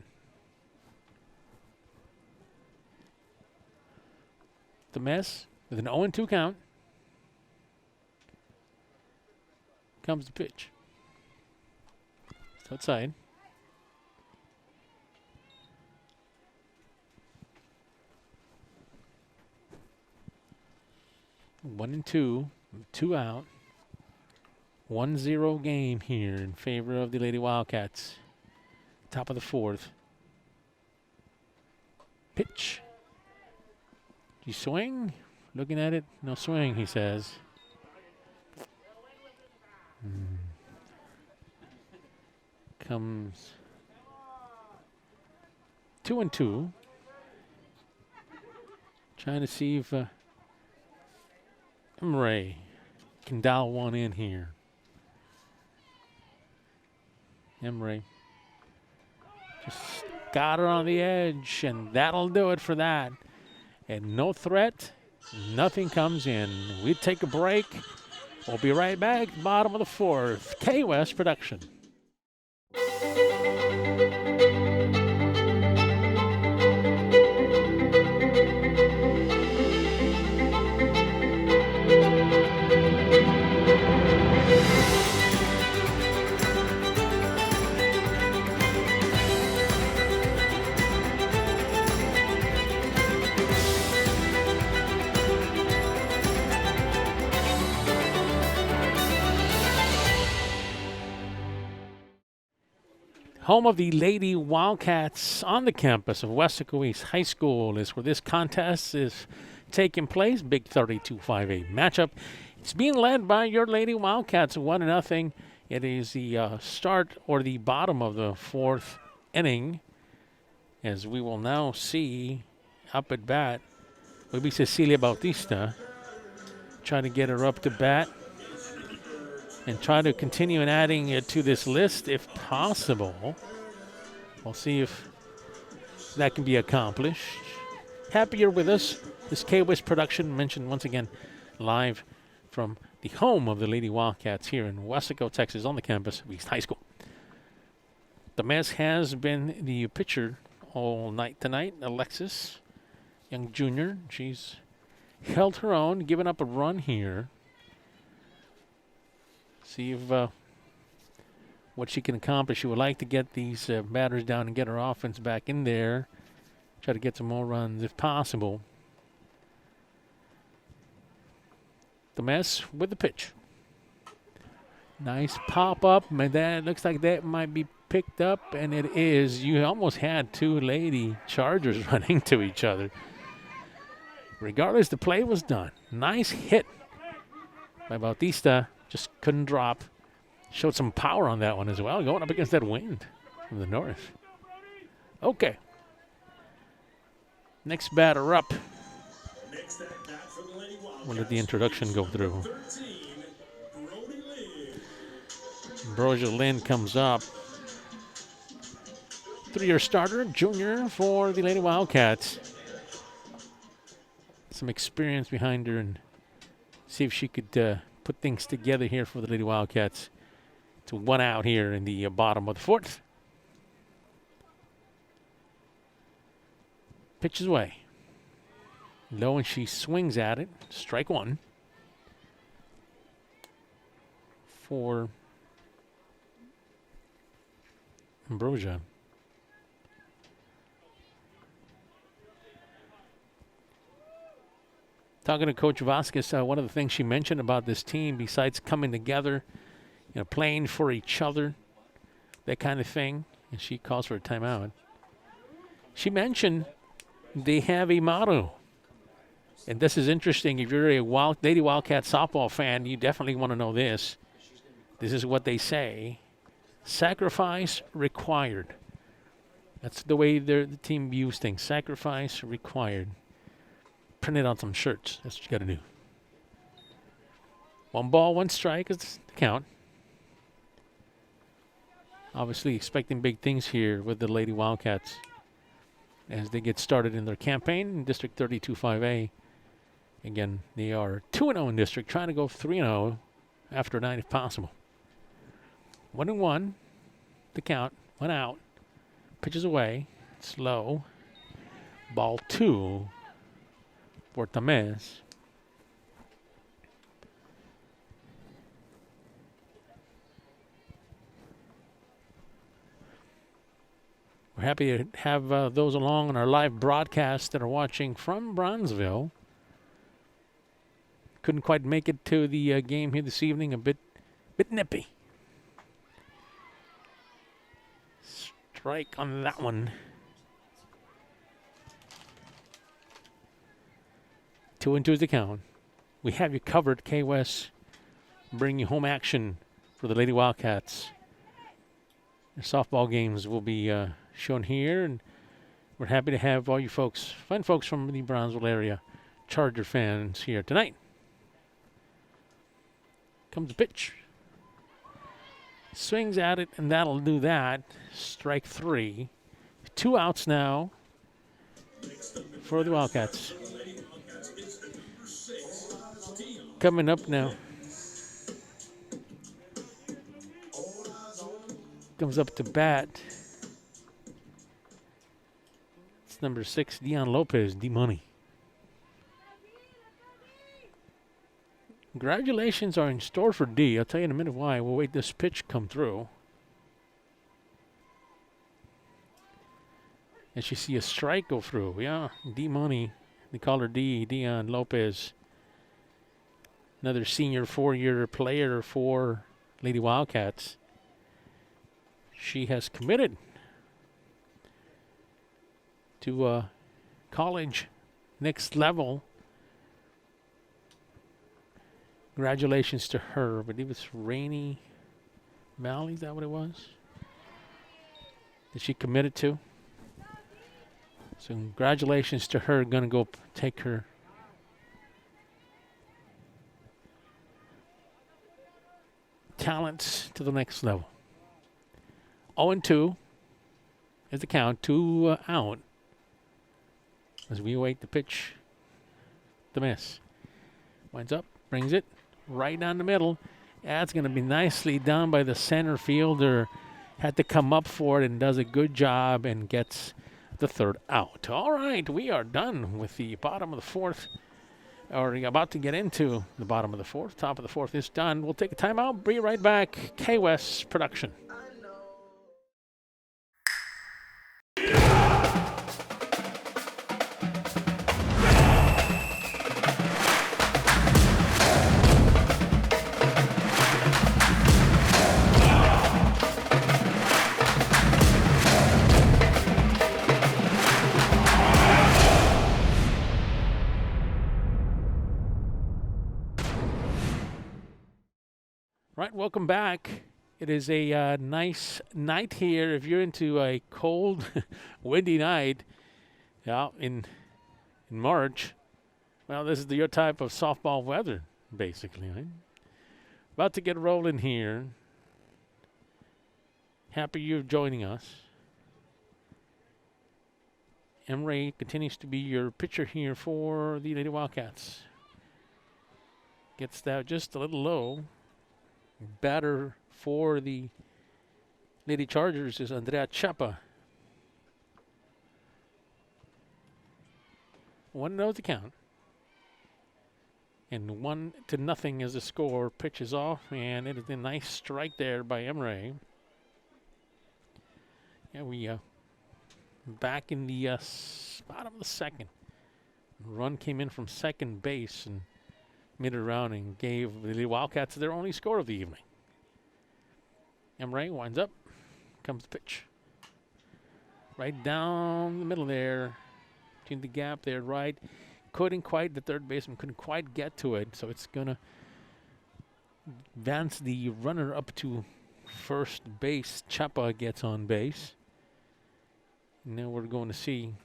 The mess with an 0-2 count. Comes the pitch. It's outside. One and two out. 1-0 game here in favor of the Lady Wildcats. Top of the 4th. Pitch. You swing? Looking at it, no swing, he says. Comes 2-2. Trying to see if Emre can dial one in here. Emre just got her on the edge, and that'll do it for that. And no threat, nothing comes in. We take a break. We'll be right back, bottom of the 4th. K-West production. home of the Lady Wildcats on the campus of Weslaco East High School is where this contest is taking place. Big 32-5A matchup. It's being led by your Lady Wildcats 1-0. It is the start or the bottom of the fourth inning, as we will now see up at bat will be Cecilia Bautista. Try to get her up to bat and try to continue and adding it to this list if possible. We'll see if that can be accomplished. Happy you're with us. This KWIS production mentioned once again live from the home of the Lady Wildcats here in Weslaco, Texas, on the campus of East High School. The mess has been the pitcher all night tonight, Alexis Young Jr. She's held her own, given up a run here. See if what she can accomplish. She would like to get these batters down and get her offense back in there. Try to get some more runs if possible. The mess with the pitch. Nice pop up, and that looks like that might be picked up, and it is. You almost had two Lady Chargers running to each other. Regardless, the play was done. Nice hit by Bautista. Just couldn't drop. Showed some power on that one as well, going up against that wind from the north. Okay. Next batter up. We'll let the introduction go through. Ambrosia Lynn comes up. 3-year starter, junior for the Lady Wildcats. Some experience behind her, and see if she could put things together here for the Lady Wildcats. It's 1 out here in the bottom of the fourth. Pitches away. Low, and she swings at it. Strike one. For Ambrosia. Talking to Coach Vasquez, one of the things she mentioned about this team, besides coming together, playing for each other, that kind of thing, and she calls for a timeout. She mentioned they have a motto, and this is interesting. If you're a Lady Wildcat softball fan, you definitely want to know this. This is what they say: sacrifice required. That's the way the team views things. Sacrifice required. Print it on some shirts. That's what you got to do. 1 ball, 1 strike is the count. Obviously expecting big things here with the Lady Wildcats as they get started in their campaign in District 32-5A. Again, they are 2-0 in district, trying to go 3-0 after 9 if possible. 1-1, the count, 1 out. Pitches away, it's low. Ball 2. For Tamés. We're happy to have those along on our live broadcast that are watching from Brownsville. Couldn't quite make it to the game here this evening. A bit nippy. Strike on that one. 2-2 is the count. We have you covered, KWS. Bring you home action for the Lady Wildcats. Their softball games will be shown here, and we're happy to have all you folks, fine folks from the Brownsville area, Charger fans here tonight. Comes the pitch. Swings at it, and that'll do that. Strike 3. 2 outs now for the Wildcats. Coming up now. Comes up to bat. It's number 6, Ariel Lopez, D-Money. Congratulations are in store for D. I'll tell you in a minute why. We'll wait this pitch come through. As you see a strike go through. Yeah, D-Money. They call her D, Ariel Lopez. Another senior 4-year player for Lady Wildcats. She has committed to college next level. Congratulations to her. I believe it's Rainy Valley. Is that what it was? That she committed to. So congratulations to her. Going to go take her talents to the next level. 0-2 is the count. 2 out as we await the pitch. The miss. Winds up, brings it right down the middle. That's going to be nicely done by the center fielder. Had to come up for it and does a good job and gets the third out. All right, we are done with the bottom of the fourth. Or about to get into the bottom of the fourth. Top of the fourth is done. We'll take a timeout. Be right back. K-West production. Right, welcome back. It is a nice night here. If you're into a cold, windy night out in March, well, this is your type of softball weather, basically. Right? About to get rolling here. Happy you're joining us. Emre continues to be your pitcher here for the Lady Wildcats. Gets that just a little low. Batter for the Lady Chargers is Andrea Chapa. 1-0 to count. And 1-0 is the score. Pitches off, and it is a nice strike there by Emre. Yeah, we back in the bottom of the second. Run came in from second base and made it around and gave the Wildcats their only score of the evening. Emre winds up. Comes the pitch. Right down the middle there. Between the gap there, right. The third baseman couldn't quite get to it. So it's going to advance the runner up to first base. Chapa gets on base. Now we're going to see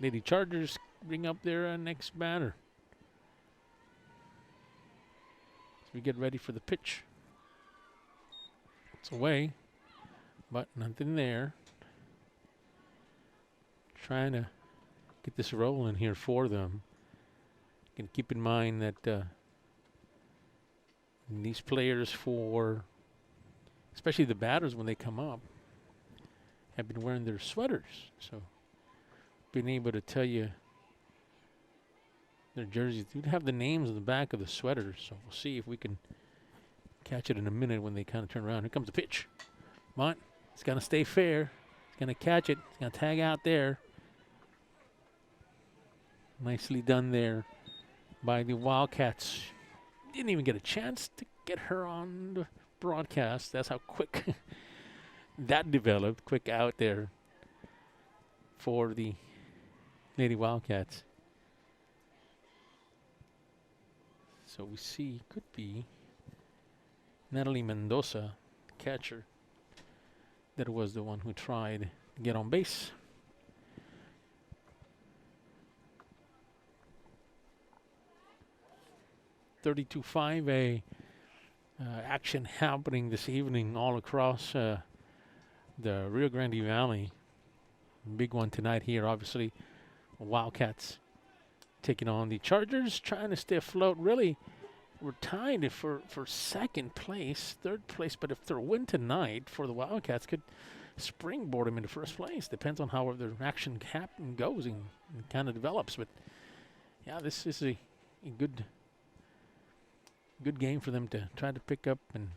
Lady Chargers bring up their next batter. So we get ready for the pitch. It's away, but nothing there. Trying to get this rolling here for them. You can keep in mind that these players, especially the batters when they come up, have been wearing their sweaters. So being able to tell you their jerseys. They have the names on the back of the sweaters, so we'll see if we can catch it in a minute when they kind of turn around. Here comes the pitch. But it's going to stay fair. It's going to catch it. It's going to tag out there. Nicely done there by the Wildcats. Didn't even get a chance to get her on the broadcast. That's how quick that developed. Quick out there for the Lady Wildcats. So we see, could be Natalie Mendoza, the catcher, that was the one who tried to get on base. .32-5, action happening this evening all across the Rio Grande Valley. Big one tonight here, obviously. Wildcats taking on the Chargers, trying to stay afloat. Really, we're tied for second place, third place, but if they win tonight for the Wildcats, could springboard them into first place. Depends on how their action goes and kind of develops. But yeah, this is a good game for them to try to pick up and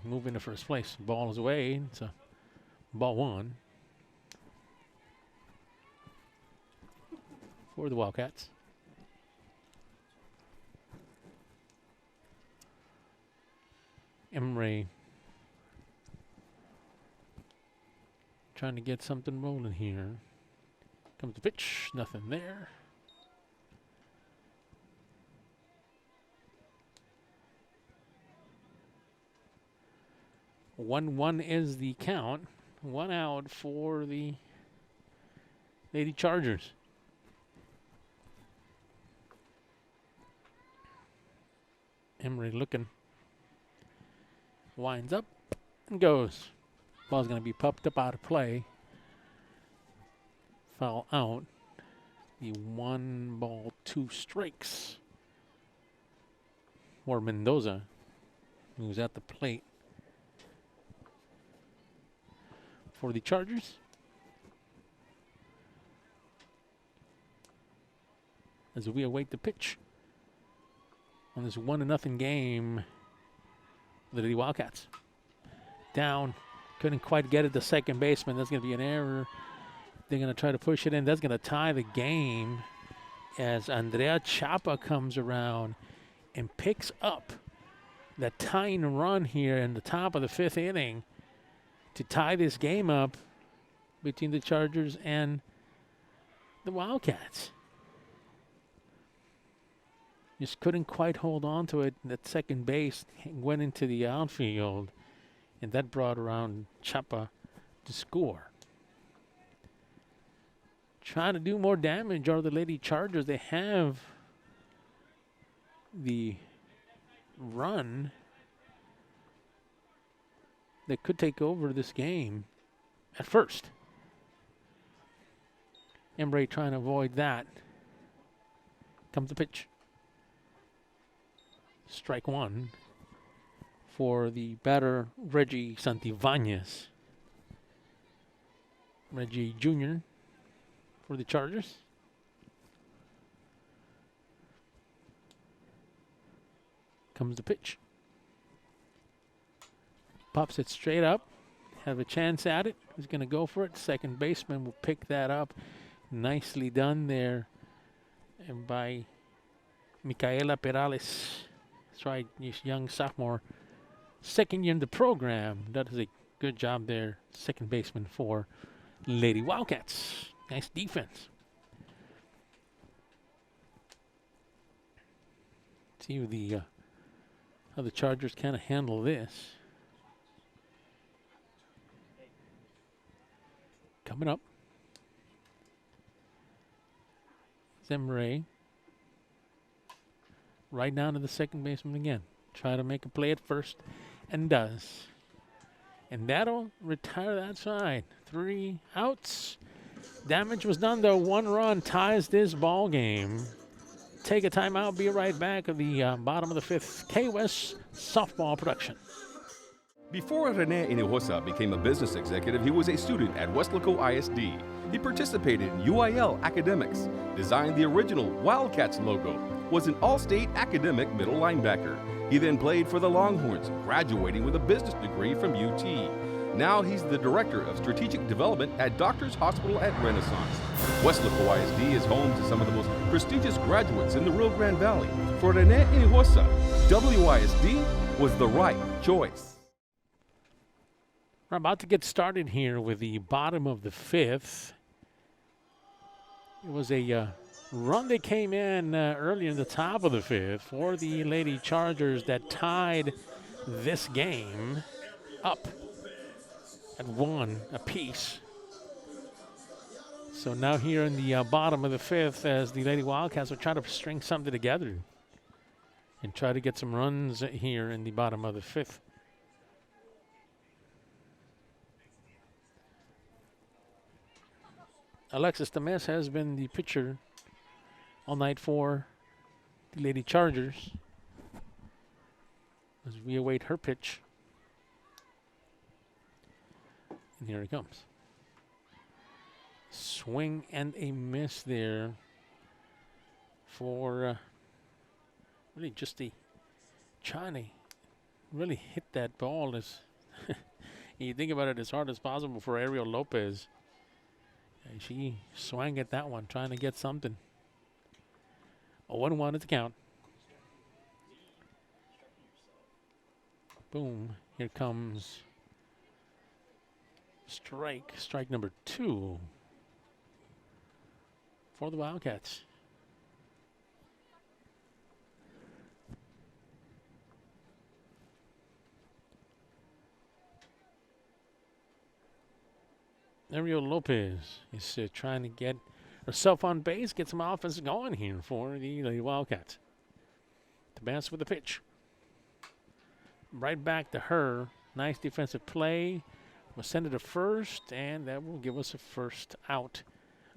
move into first place. Ball is away. It's a ball one for the Wildcats. Emre trying to get something rolling here. Comes the pitch, nothing there. One is the count. One out for the Lady Chargers. Emery looking. Winds up and goes. Ball's going to be popped up out of play. Foul out. The 1-2 strikes for Mendoza, who's at the plate for the Chargers. As we await the pitch on this 1-0 game, the Lady Wildcats. Down, couldn't quite get it to second baseman. That's going to be an error. They're going to try to push it in. That's going to tie the game as Andrea Chapa comes around and picks up the tying run here in the top of the 5th inning to tie this game up between the Chargers and the Wildcats. Just couldn't quite hold on to it. That second base went into the outfield, and that brought around Chapa to score. Trying to do more damage are the Lady Chargers. They have the run that could take over this game at first. Embray trying to avoid that. Comes the pitch. Strike one for the batter, Reggie Santibanez. Reggie Jr. for the Chargers. Comes the pitch. Pops it straight up. Have a chance at it. He's going to go for it. Second baseman will pick that up. Nicely done there. And by Micaela Perales. That's right, young sophomore. Second year in the program. That is a good job there. Second baseman for Lady Wildcats. Nice defense. See how the Chargers kind of handle this. Coming up. Zemray. Right down to the second baseman again. Try to make a play at first, and does. And that'll retire that side. 3 outs. Damage was done, though. 1 run ties this ball game. Take a timeout. Be right back at the bottom of the 5th. K-West softball production. Before Rene Hinojosa became a business executive, he was a student at Weslaco ISD. He participated in UIL academics, designed the original Wildcats logo, was an all-state academic middle linebacker. He then played for the Longhorns, graduating with a business degree from UT. Now he's the Director of Strategic Development at Doctors Hospital at Renaissance. Weslaco ISD is home to some of the most prestigious graduates in the Rio Grande Valley. For Rene Hinojosa, WISD was the right choice. We're about to get started here with the bottom of the 5th. It was a run that came in early in the top of the 5th for the Lady Chargers that tied this game up at 1 apiece. So now here in the bottom of the 5th, as the Lady Wildcats are trying to string something together and try to get some runs here in the bottom of the 5th. Alexis Temes has been the pitcher all night for the Lady Chargers as we await her pitch. And here it comes. Swing and a miss there for really just trying to really hit that ball as you think about it as hard as possible for Ariel Lopez. And she swung at that one, trying to get something. 0-1 at the count. Boom. Here comes strike. Strike number 2 for the Wildcats. Ariel Lopez is trying to get herself on base, get some offense going here for the Wildcats. Tabas with the pitch. Right back to her. Nice defensive play. We'll send it to first, and that will give us a first out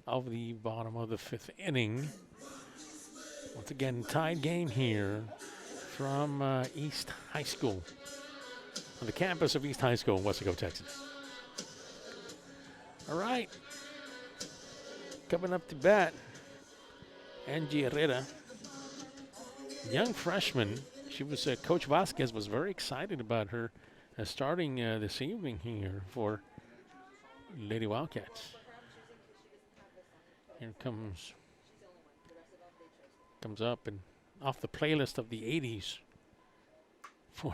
of the bottom of the 5th inning. Once again, tied game here from East High School, on the campus of East High School in Weslaco, Texas. All right. Coming up to bat, Angie Herrera, young freshman. She was Coach Vasquez was very excited about her starting this evening here for Lady Wildcats. Here comes up and off the playlist of the 80s for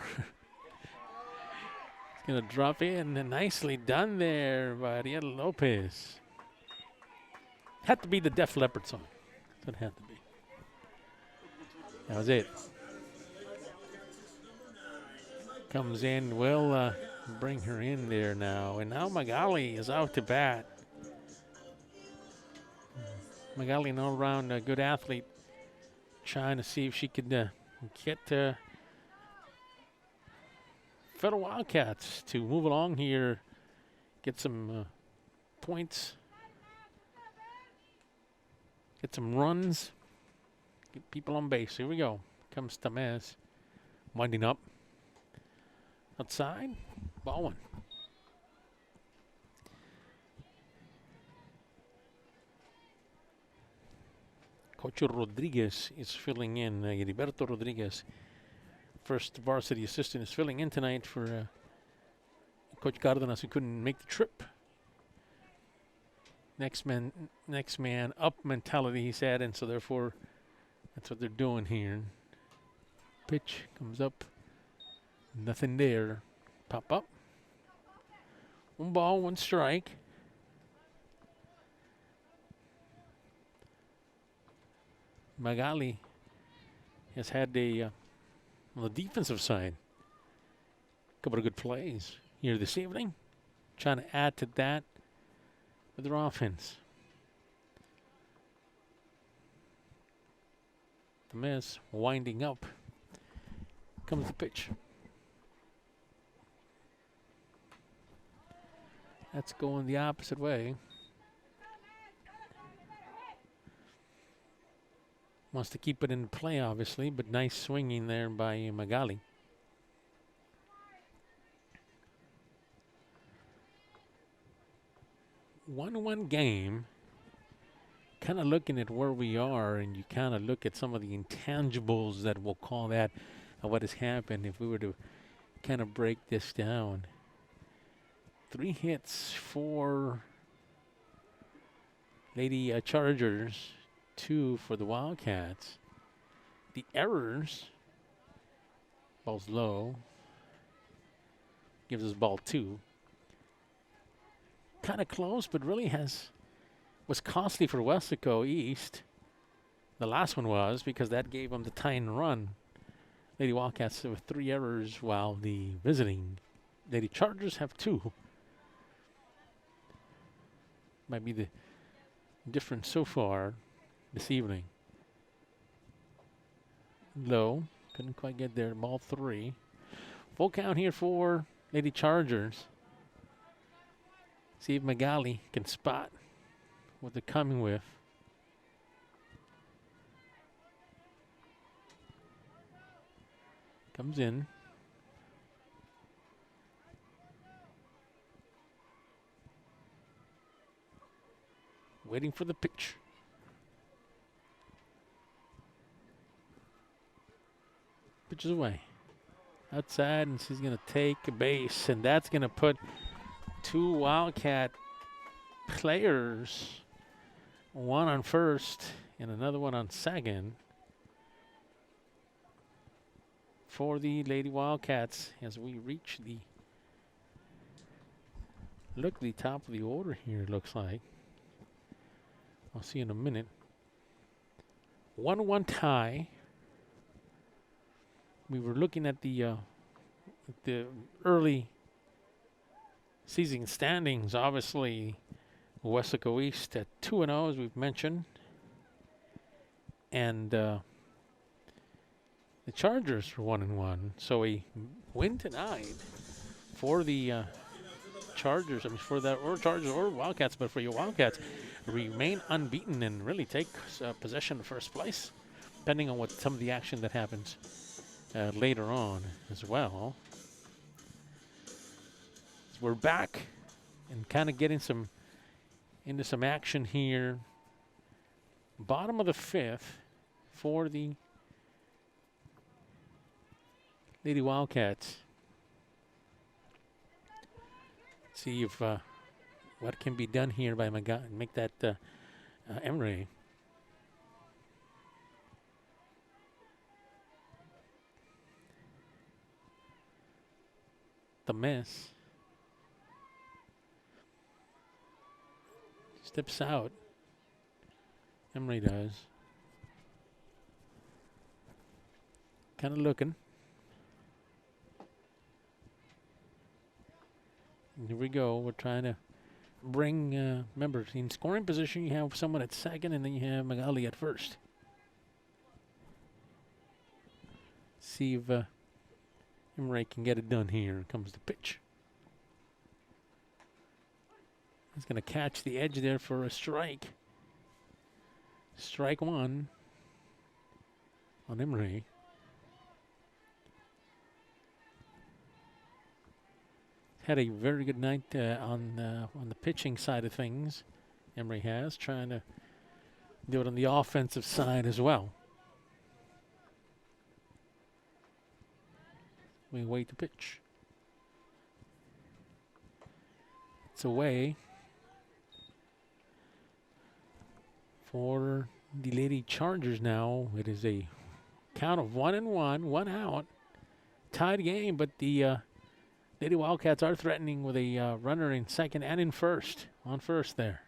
it's gonna drop in, and nicely done there by Ariel Lopez. Had to be the Def Leppard song. That's what it had to be. That was it. Comes in, we'll bring her in there now. And now Magali is out to bat. Magali, an all-around good athlete, trying to see if she could get fellow Wildcats to move along here, get some points, get some runs, get people on base. Here we go. Comes Tamez, winding up. Outside, ball 1. Coach Rodriguez is filling in. Heriberto Rodriguez, first varsity assistant, is filling in tonight for Coach Cardenas, who couldn't make the trip. Next man up mentality, he said, and so therefore that's what they're doing here. Pitch comes up. Nothing there. Pop up. 1 ball, 1 strike. Magali has had on the defensive side, a couple of good plays here this evening. Trying to add to that with their offense. The miss, winding up. Comes the pitch. That's going the opposite way. Wants to keep it in play, obviously, but nice swinging there by Magali. One game. Kind of looking at where we are, and you kind of look at some of the intangibles that we'll call that what has happened if we were to kind of break this down. 3 hits for Lady Chargers, 2 for the Wildcats. The errors, ball's low, gives us ball 2. Kind of close, but really was costly for Weslaco East. The last one was, because that gave them the tying run. Lady Wildcats with 3 errors, while the visiting Lady Chargers have 2. Might be the difference so far this evening. Low. Couldn't quite get there. Ball 3. Full count here for Lady Chargers. See if Magali can spot what they're coming with. Comes in. Waiting for the pitch. Pitches away. Outside, and she's going to take a base, and that's going to put 2 Wildcat players, 1 on first and another one on second, for the Lady Wildcats as we reach the top of the order here, it looks like. I'll see in a minute. 1-1 tie. We were looking at the early season standings. Obviously, Weslaco East at 2-0, as we've mentioned. And the Chargers are 1-1. So a win tonight for the Chargers. I mean, for the Chargers or Wildcats, but for your Wildcats, remain unbeaten and really take possession of first place, depending on what some of the action that happens later on as well. So we're back and kind of getting into some action here. Bottom of the fifth for the Lady Wildcats. See if what can be done here by make that Emery. The miss. Steps out. Emery does. Kind of looking. Here we go. We're trying to bring members in scoring position. You have someone at second, and then you have Magali at first. See if Emery can get it done here. Comes the pitch. He's going to catch the edge there for a strike. Strike one on Emery. Had a very good night on the pitching side of things. Emery has, trying to do it on the offensive side as well. We wait the pitch. It's away for the Lady Chargers now. It is a count of 1-1, 1 out. Tied game, but the Lady Wildcats are threatening with a runner in second and in first. On first there.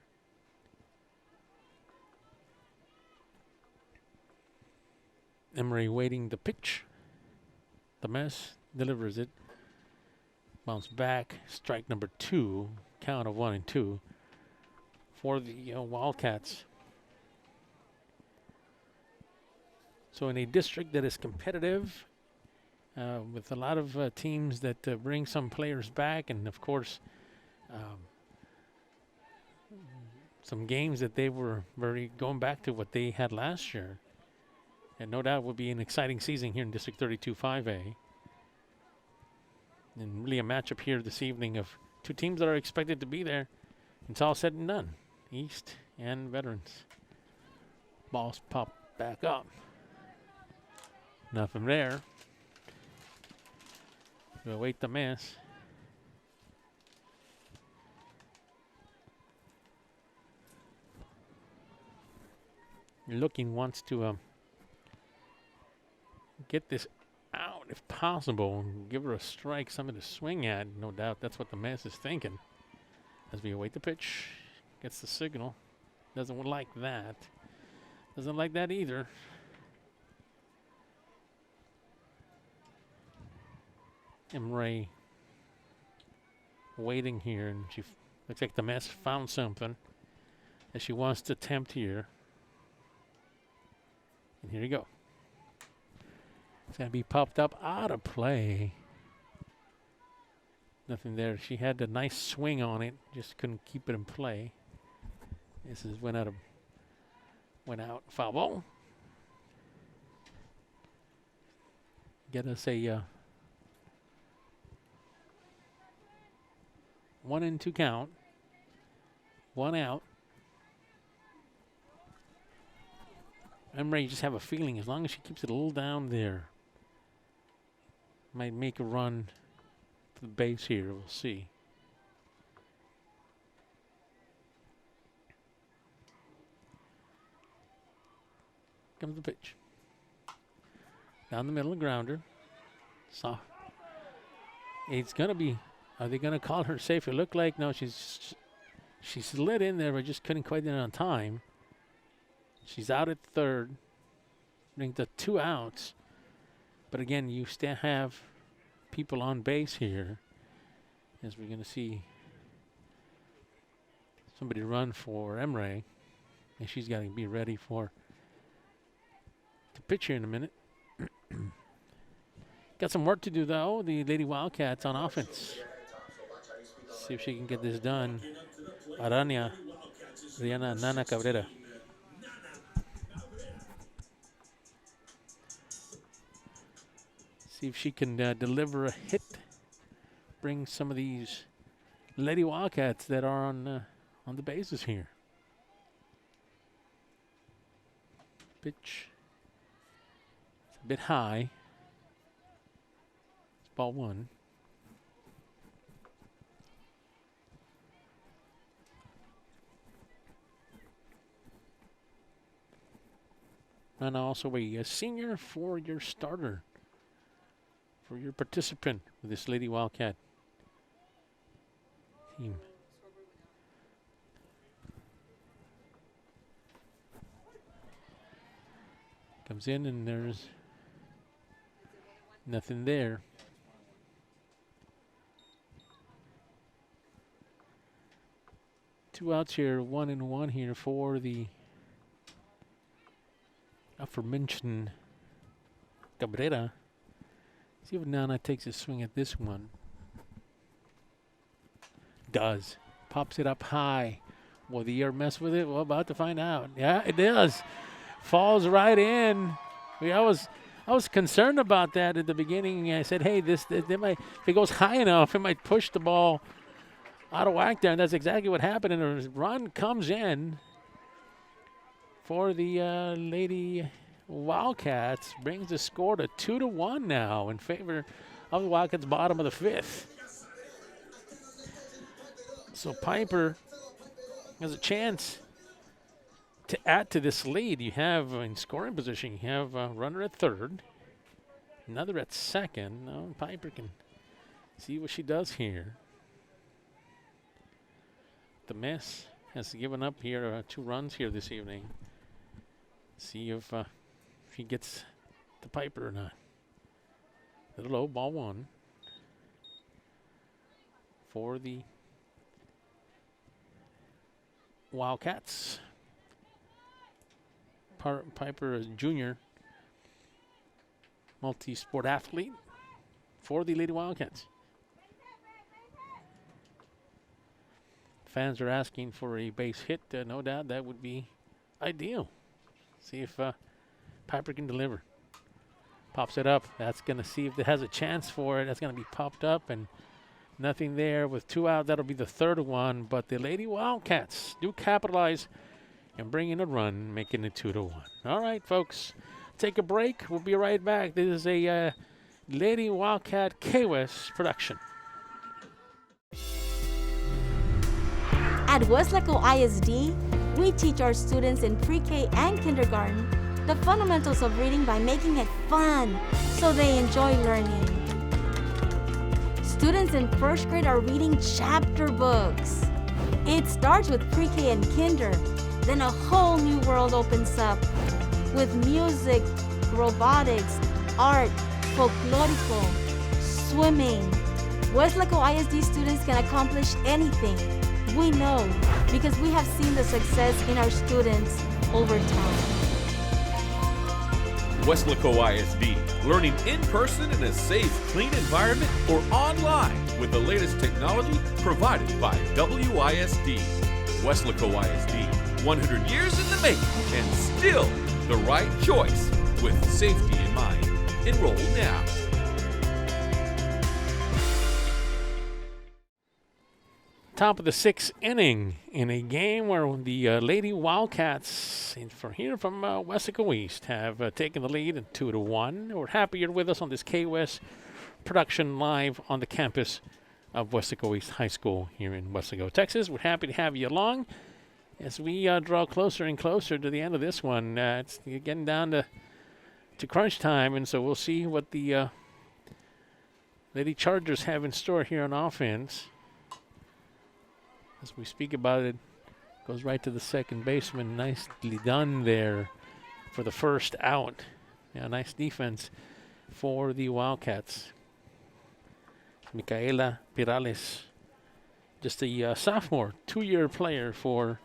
Emery waiting the pitch. The mess delivers it. Bounce back. Strike number 2. Count of 1-2 for the Wildcats. So in a district that is competitive, with a lot of teams that bring some players back, and of course some games that they were very going back to what they had last year, and no doubt will be an exciting season here in District 32 5A. And really a matchup here this evening of two teams that are expected to be there. It's all said and done. East and Veterans. Balls pop back up. Nothing there. We'll wait the miss. Looking wants to get this out if possible. Give her a strike, something to swing at. No doubt that's what the miss is thinking. As we await the pitch. Gets the signal. Doesn't like that. Doesn't like that either. Emery waiting here, and she looks like the mess found something that she wants to attempt here. And here you go. It's going to be popped up out of play. Nothing there. She had a nice swing on it, just couldn't keep it in play. This is went out. Foul ball. Get us a 1-2 count. 1 out. Emery, you just have a feeling as long as she keeps it a little down there, might make a run to the base here. We'll see. Comes the pitch. Down the middle, grounder. So it's going to be, are they going to call her safe? It looked like, no, she slid in there, but just couldn't quite get it on time. She's out at third. Brings the 2 outs. But again, you still have people on base here, as we're going to see somebody run for Emre. And she's got to be ready for the pitch here in a minute. Got some work to do, though. The Lady Wildcats on offense. See if she can get this done. Rihanna Nana Cabrera. See if she can deliver a hit. Bring some of these Lady Wildcats that are on the bases here. Pitch. It's a bit high. It's ball 1. And also a senior for your starter, for your participant with this Lady Wildcat team. Comes in and there's nothing there. Two outs here, 1-1 here for the aforementioned Cabrera. See if Nana takes a swing at this one. Does. Pops it up high. Will the air mess with it? We're about to find out. Yeah, it does. Falls right in. I was concerned about that at the beginning. I said, hey, this might, if it goes high enough, it might push the ball out of whack there. And that's exactly what happened. And a run comes in for the Lady Wildcats. Brings the score to 2-1 now in favor of the Wildcats, bottom of the 5th. So Piper has a chance to add to this lead. You have in scoring position, you have a runner at third, another at second. Now Piper can see what she does here. The Miss has given up here 2 runs here this evening. See if he gets the Piper or not. Little low, ball 1 for the Wildcats. Piper is junior multi-sport athlete for the Lady Wildcats. Fans are asking for a base hit. No doubt that would be ideal. See if Piper can deliver. Pops it up. That's going to see if it has a chance for it. That's going to be popped up and nothing there. With 2 out, that'll be the 3rd one. But the Lady Wildcats do capitalize and bring in a run, making it 2-1. All right, folks, take a break. We'll be right back. This is a Lady Wildcat K-West production. At Weslaco ISD, we teach our students in pre-K and kindergarten the fundamentals of reading by making it fun so they enjoy learning. Students in 1st grade are reading chapter books. It starts with pre-K and kinder, then a whole new world opens up with music, robotics, art, folklorico, swimming. Weslaco ISD students can accomplish anything. We know because we have seen the success in our students over time. Weslaco ISD, learning in person in a safe, clean environment or online with the latest technology provided by WISD. Weslaco ISD, 100 years in the making and still the right choice with safety in mind. Enroll now. Top of the 6th inning in a game where the Lady Wildcats from Weslaco East have taken the lead at 2-1. We're happy you're with us on this K-West production live on the campus of Weslaco East High School here in Weslaco, Texas. We're happy to have you along as we draw closer and closer to the end of this one. It's getting down to crunch time, and so we'll see what the Lady Chargers have in store here on offense. As we speak about it, goes right to the second baseman. Nicely done there for the first out. Yeah, nice defense for the Wildcats. Micaela Pirales, just a sophomore, 2-year player for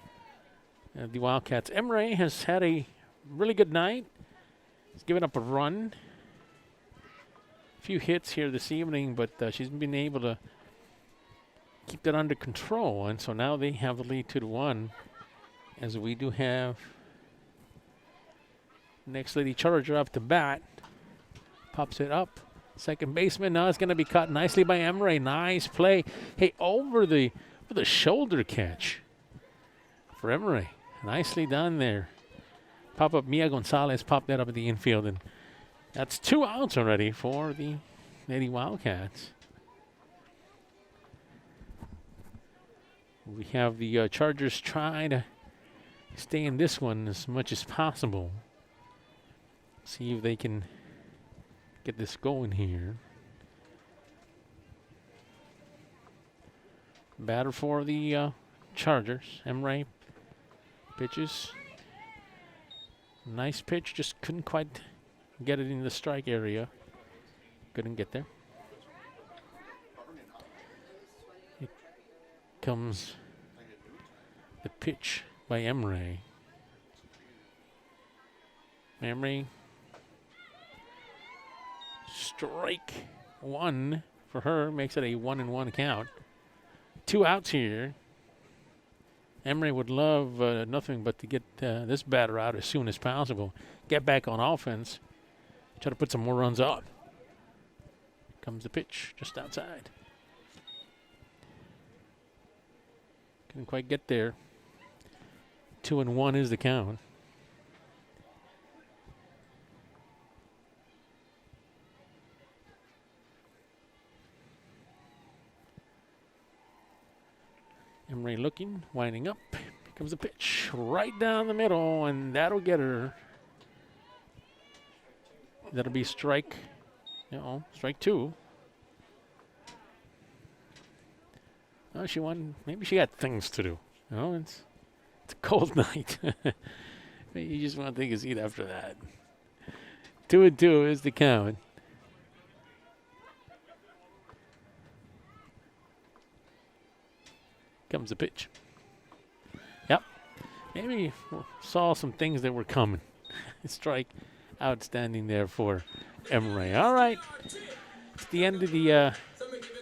the Wildcats. Emre has had a really good night. He's given up a run. A few hits here this evening, but she's been able to keep that under control. And so now they have the lead 2-1, as we do have next Lady Charger up to bat. Pops it up. Second baseman. Now it's going to be caught nicely by Emre. Nice play. Hey, over the shoulder catch for Emre. Nicely done there. Pop up. Mia Gonzalez popped that up at the infield, and that's 2 outs already for the Lady Wildcats. We have the Chargers trying to stay in this one as much as possible. See if they can get this going here. Batter for the Chargers. Emre pitches. Nice pitch, just couldn't quite get it in the strike area. Couldn't get there. Here comes the pitch by Emre. Emre, strike 1 for her, makes it a 1-1 count. 2 outs here. Emre would love nothing but to get this batter out as soon as possible. Get back on offense. Try to put some more runs up. Comes the pitch just outside. Couldn't quite get there. 2-1 is the count. Emre looking, winding up. Here comes the pitch right down the middle, and that'll get her. That'll be strike, strike 2. Oh, she won. Maybe she had things to do. It's a cold night. You just want to take a seat after that. 2-2 is the count. Comes the pitch. Yep. Maybe saw some things that were coming. Strike outstanding there for Emre. All right. It's the end of the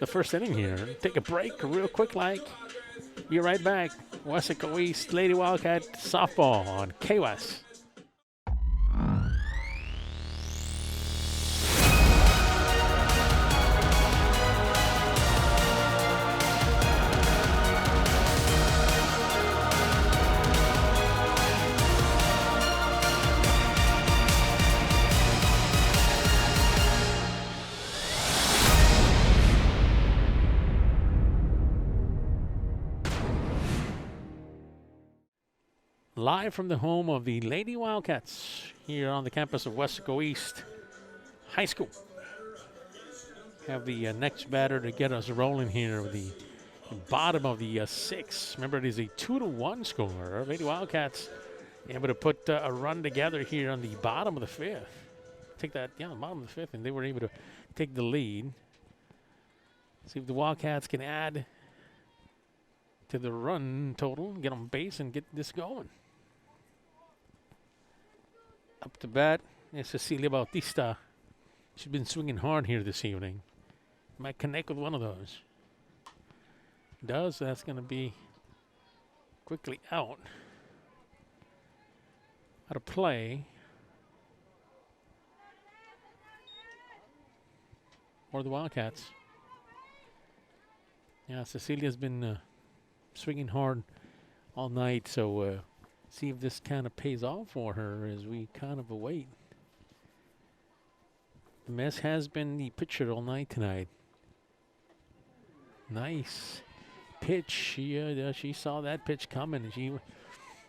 first inning here. Take a break real quick like. Be right back. Weslaco East Lady Wildcat softball on KWES. Live from the home of the Lady Wildcats here on the campus of Weslaco East High School. Have the next batter to get us rolling here with the bottom of the 6th. Remember, it is a 2-1 score. Lady Wildcats able to put a run together here on the bottom of the 5th. Take that, the bottom of the 5th, and they were able to take the lead. See if the Wildcats can add to the run total, get on base, and get this going. Up to bat is Cecilia Bautista. She's been swinging hard here this evening. Might connect with one of those. Does. That's going to be quickly out. Out of play. Or the Wildcats. Yeah, Cecilia's been swinging hard all night, so see if this kind of pays off for her as we kind of await. The mess has been the pitcher all night tonight. Nice pitch. She saw that pitch coming, and she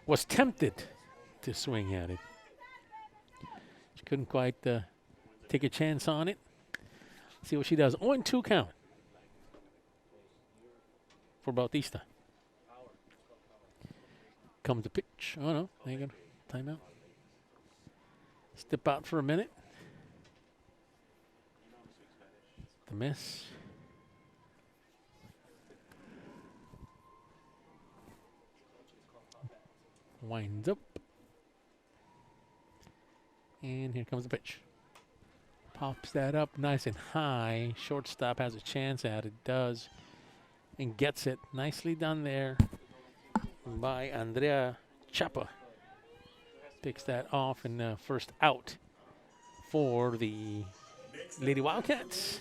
was tempted to swing at it. She couldn't quite take a chance on it. See what she does. 0-2 count for Bautista. Comes the pitch. Oh, no. There you go. Timeout. Step out for a minute. The miss. Winds up. And here comes the pitch. Pops that up nice and high. Shortstop has a chance at it. Does. And gets it. Nicely done there by Andrea Chapa. Picks that off and first out for the Lady Wildcats.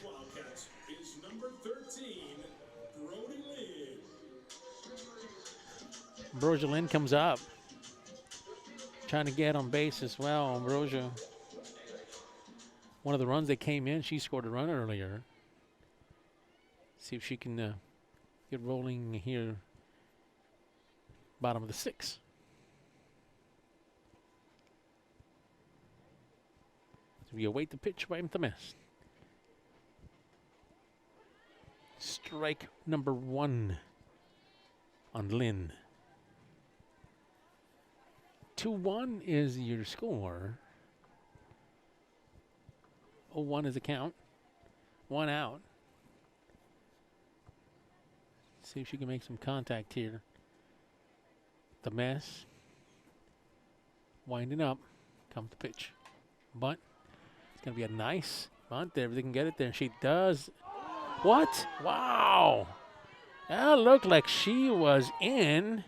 Is number 13, Brody Lynn. Ambrosia Lynn comes up. Trying to get on base as well. Ambrosia, one of the runs that came in, she scored a run earlier. See if she can get rolling here. Bottom of the 6th. So we await the pitch by the miss. Strike number 1 on Lynn. 2-1 is your score. 0-1 is the count. 1 out. See if she can make some contact here. The mess. Winding up. Comes the pitch. Bunt. It's going to be a nice bunt there if they can get it there. She does. What? Wow. That looked like she was in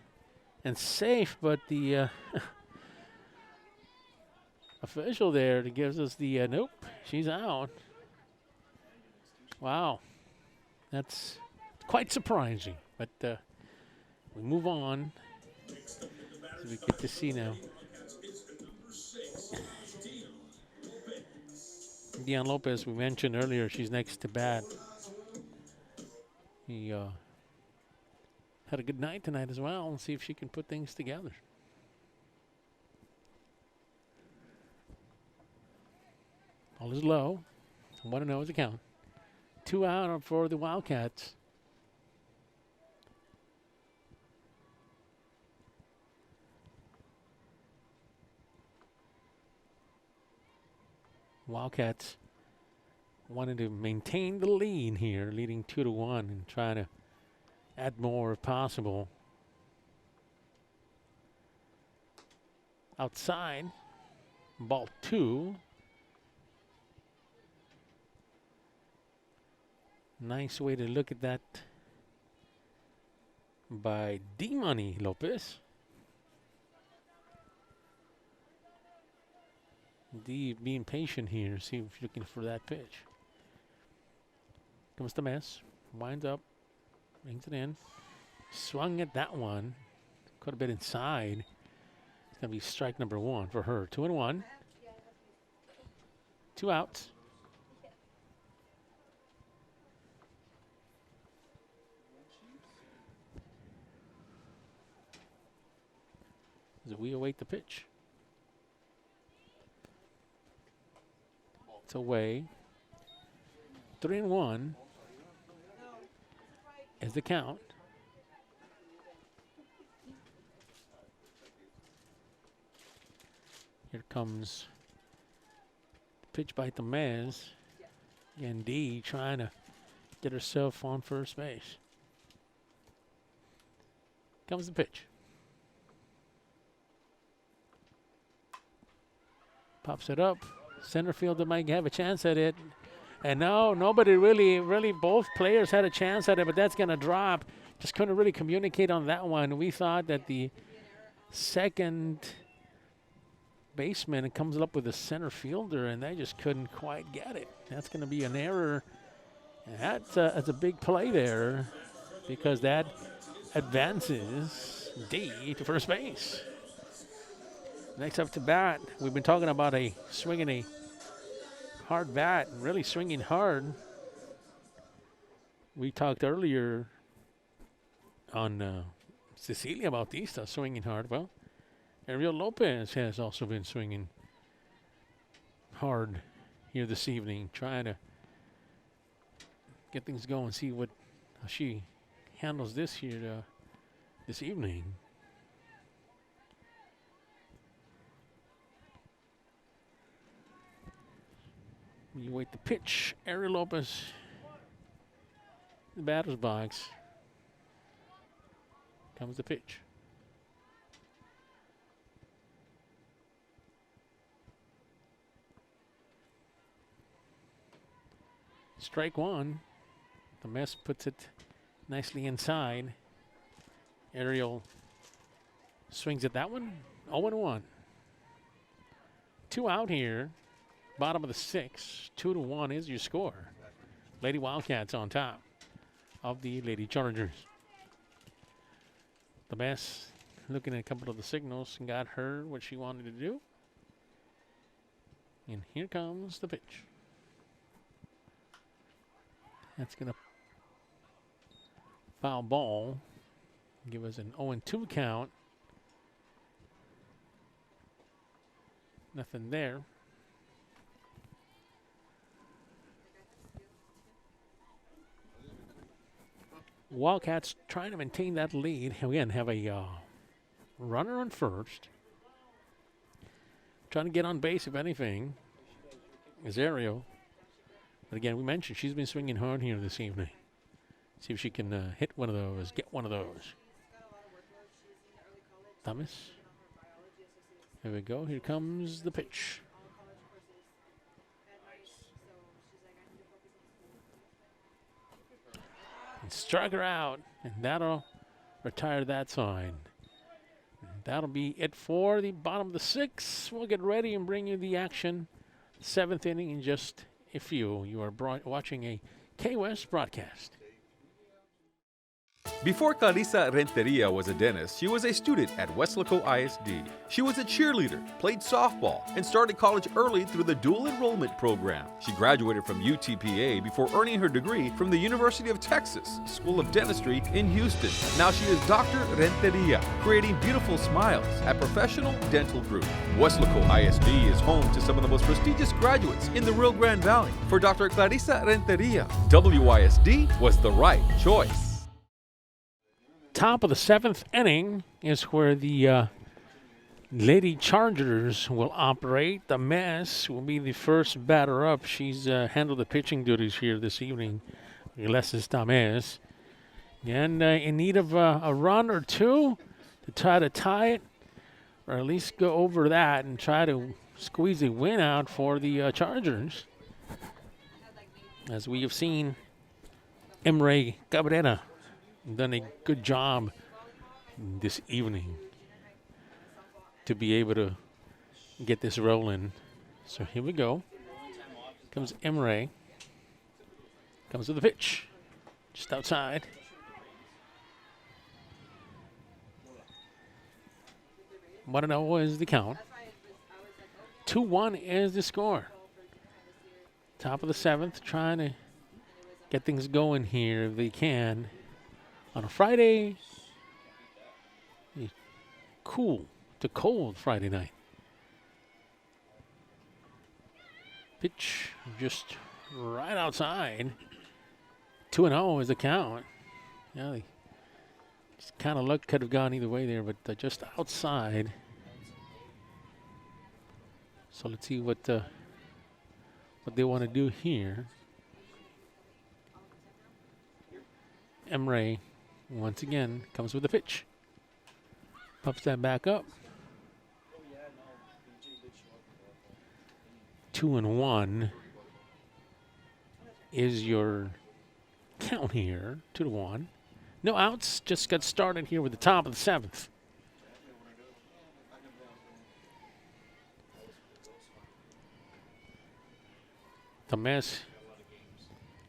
and safe, but the official there that gives us the nope, she's out. Wow. That's quite surprising, but we move on. So we get to see now. Dion Lopez, we mentioned earlier, she's next to bat. He had a good night tonight as well. Let's see if she can put things together. All is low. 1-0 is the count. 2 out for the Wildcats. Wildcats wanting to maintain the lead here, leading 2-1 and trying to add more if possible. Outside, ball 2. Nice way to look at that by D-Money Lopez. D being patient here, see if you're looking for that pitch. Comes the mess, winds up, brings it in. Swung at that one, quite a bit inside. It's going to be strike number 1 for her. 2-1. 2 outs. As we await the pitch. It's away. 3-1 is the count. Here comes pitch by Tamez. And D trying to get herself on first base. Comes the pitch. Pops it up. Center fielder might have a chance at it. And no, nobody really, both players had a chance at it, but that's going to drop. Just couldn't really communicate on that one. We thought that the second baseman comes up with a center fielder, and they just couldn't quite get it. That's going to be an error. And that's a big play there because that advances D to first base. Next up to bat, we've been talking about swinging a hard bat, really swinging hard. We talked earlier on Cecilia Bautista swinging hard. Well, Ariel Lopez has also been swinging hard here this evening, trying to get things going, see how she handles this here this evening. You wait the pitch. Ariel Lopez, the batter's box. Comes the pitch. Strike one. The mess puts it nicely inside. Ariel swings at that one. 0-1. 2 out here. Bottom of the 6th. 2-1 is your score. Lady Wildcats on top of the Lady Chargers. The mess looking at a couple of the signals and got her what she wanted to do. And here comes the pitch. That's going to foul ball. Give us an 0-2 count. Nothing there. Wildcats trying to maintain that lead. Again, have a runner on first. Trying to get on base, if anything, is Ariel. But again, we mentioned she's been swinging hard here this evening. See if she can hit one of those, get one of those. Thomas. Here we go. Here comes the pitch. And struck her out, and that'll retire that side. That'll be it for the bottom of the 6th. We'll get ready and bring you the action. 7th inning in just a few. You are watching a K-West broadcast. Before Clarissa Renteria was a dentist, she was a student at Weslaco ISD. She was a cheerleader, played softball, and started college early through the dual enrollment program. She graduated from UTPA before earning her degree from the University of Texas School of Dentistry in Houston. Now she is Dr. Renteria, creating beautiful smiles at Professional Dental Group. Weslaco ISD is home to some of the most prestigious graduates in the Rio Grande Valley. For Dr. Clarissa Renteria, WISD was the right choice. Top of the 7th inning is where the Lady Chargers will operate. The mess will be the first batter up. She's handled the pitching duties here this evening. Alexis Tamez. And in need of a run or two to try to tie it, or at least go over that and try to squeeze a win out for the Chargers. As we have seen, Emre Cabrera done a good job this evening to be able to get this rolling. So here we go. Comes Emre. Comes with the pitch. Just outside. What I know is the count. 2-1 is the score. Top of the 7th, trying to get things going here if they can. On a Friday, a cool to cold Friday night. Pitch just right outside. 2-0 is the count. Yeah, just kind of luck could have gone either way there, but just outside. So let's see what they want to do here. Emre once again comes with a pitch. Pops that back up. 2-1 is your count here. 2-1. No outs. Just got started here with the top of the 7th. The mess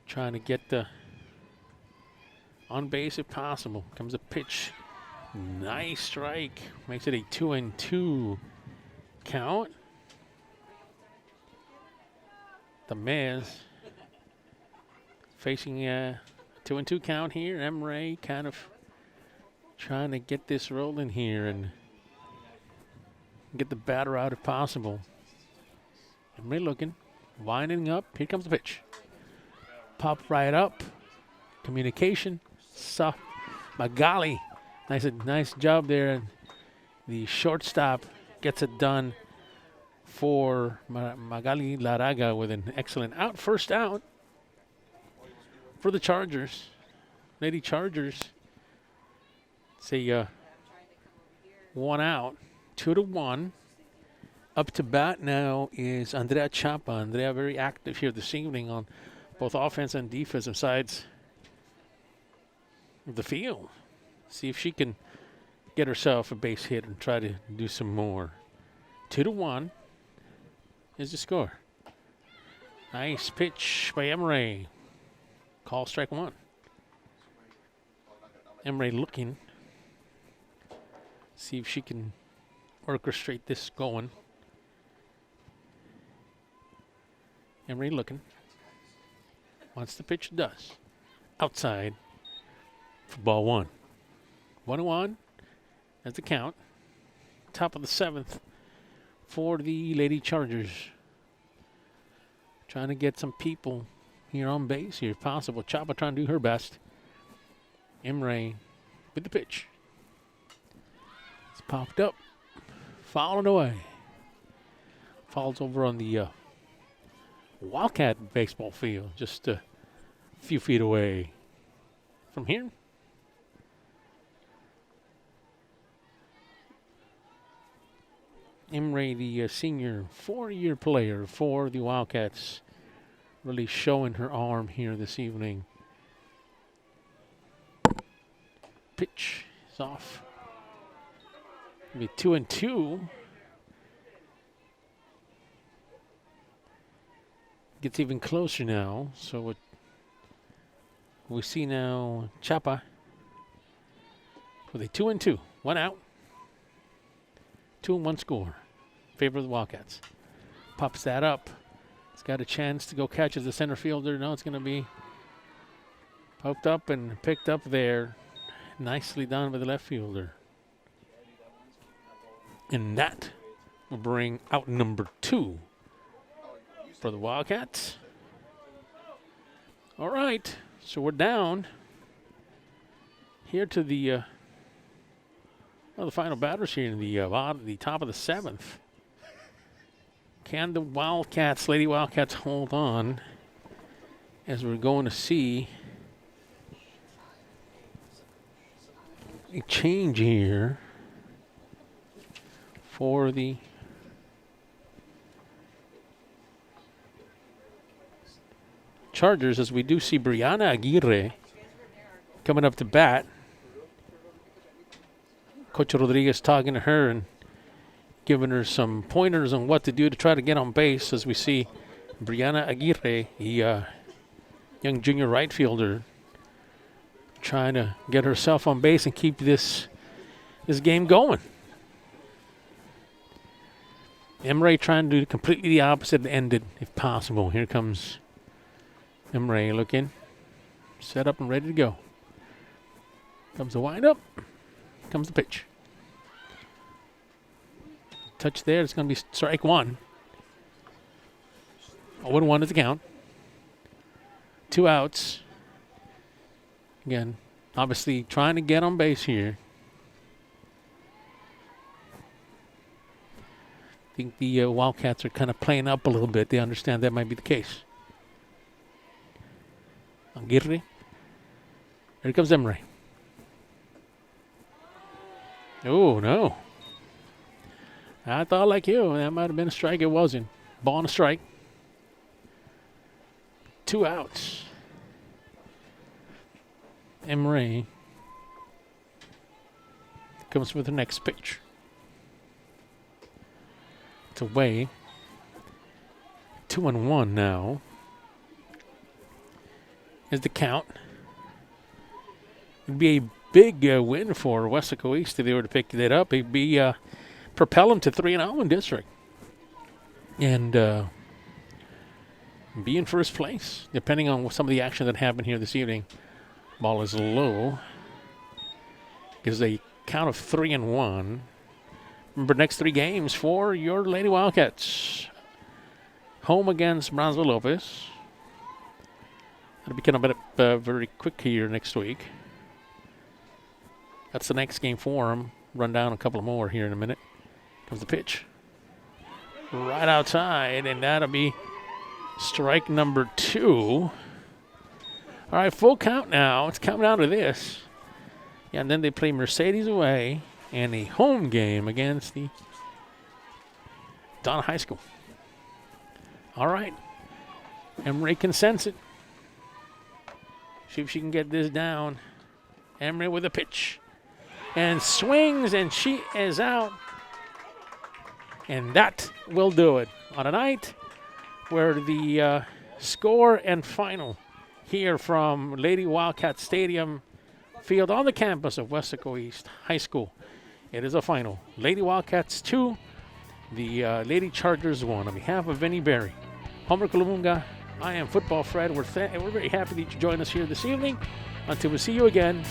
trying to get the on base if possible. Comes a pitch. Nice strike. Makes it a 2-2 count. The Mez facing a 2-2 count here. Emre kind of trying to get this rolling here and get the batter out if possible. Emre looking, winding up. Here comes the pitch. Pop right up. communication. Soft. Magali. Nice job there. The shortstop gets it done for Magali Laraga with an excellent out. First out for the Chargers. Lady Chargers. It's 1 out, 2-1. Up to bat now is Andrea Chapa. Andrea very active here this evening on both offense and defensive sides of the field. See if she can get herself a base hit and try to do some more. 2-1 is the score. Nice pitch by Emery. Call strike one. Emery looking. See if she can orchestrate this going. Emery looking. Once the pitch does. Outside for ball one. 1-1 as the count. Top of the 7th for the Lady Chargers. Trying to get some people here on base here if possible. Chapa trying to do her best. Emery with the pitch. It's popped up. Fouling away. Falls over on the Wildcat baseball field. Just a few feet away from here. Emery, the senior 4-year player for the Wildcats, really showing her arm here this evening. Pitch is off. It'll be 2-2. Gets even closer now. So we see now Chapa with a 2-2. 1 out. 2-1 score. Favor of the Wildcats. Pops that up. It's got a chance to go catch as the center fielder. No, it's going to be poked up and picked up there. Nicely done by the left fielder. And that will bring out number 2 for the Wildcats. All right, so we're down here to the final batters here in the top of the 7th. Can the Wildcats, Lady Wildcats, hold on as we're going to see a change here for the Chargers, as we do see Brianna Aguirre coming up to bat. Coach Rodriguez talking to her and giving her some pointers on what to do to try to get on base, as we see Brianna Aguirre, the young junior right fielder, trying to get herself on base and keep this game going. Emery trying to do completely the opposite and end it if possible. Here comes Emery looking, set up and ready to go. Comes the windup, comes the pitch. Touch there, it's going to be strike one. 0-1 is the count. 2 outs. Again, obviously trying to get on base here. I think the Wildcats are kind of playing up a little bit. They understand that might be the case. Aguirre. Here comes Emery. Oh, no. I thought like you. That might have been a strike. It wasn't. Ball and a strike. 2 outs. Emery comes with the next pitch. It's away. 2-1 now. Is the count. It'd be a big win for Weslaco East if they were to pick that up. It'd be propel them to 3-0 in district. And be in first place, depending on some of the action that happened here this evening. Ball is low. Gives a count of 3-1. Remember, next 3 games for your Lady Wildcats. Home against Brownsville Lopez. It'll be coming up very quick here next week. That's the next game for them. Run down a couple more here in a minute. Comes the pitch. Right outside, and that'll be strike number 2. All right, full count now. It's coming down to this. Yeah, and then they play Mercedes away and a home game against the Donna High School. All right. Emery can sense it. See if she can get this down. Emery with a pitch. And swings, and she is out. And that will do it on a night where the score and final here from Lady Wildcat Stadium field on the campus of Weslaco East High School. It is a final. Lady Wildcats 2, the Lady Chargers 1. On behalf of Vinnie Berry, Homer Kalamunga, I am Football Fred. We're very happy that you joined us here this evening. Until we see you again,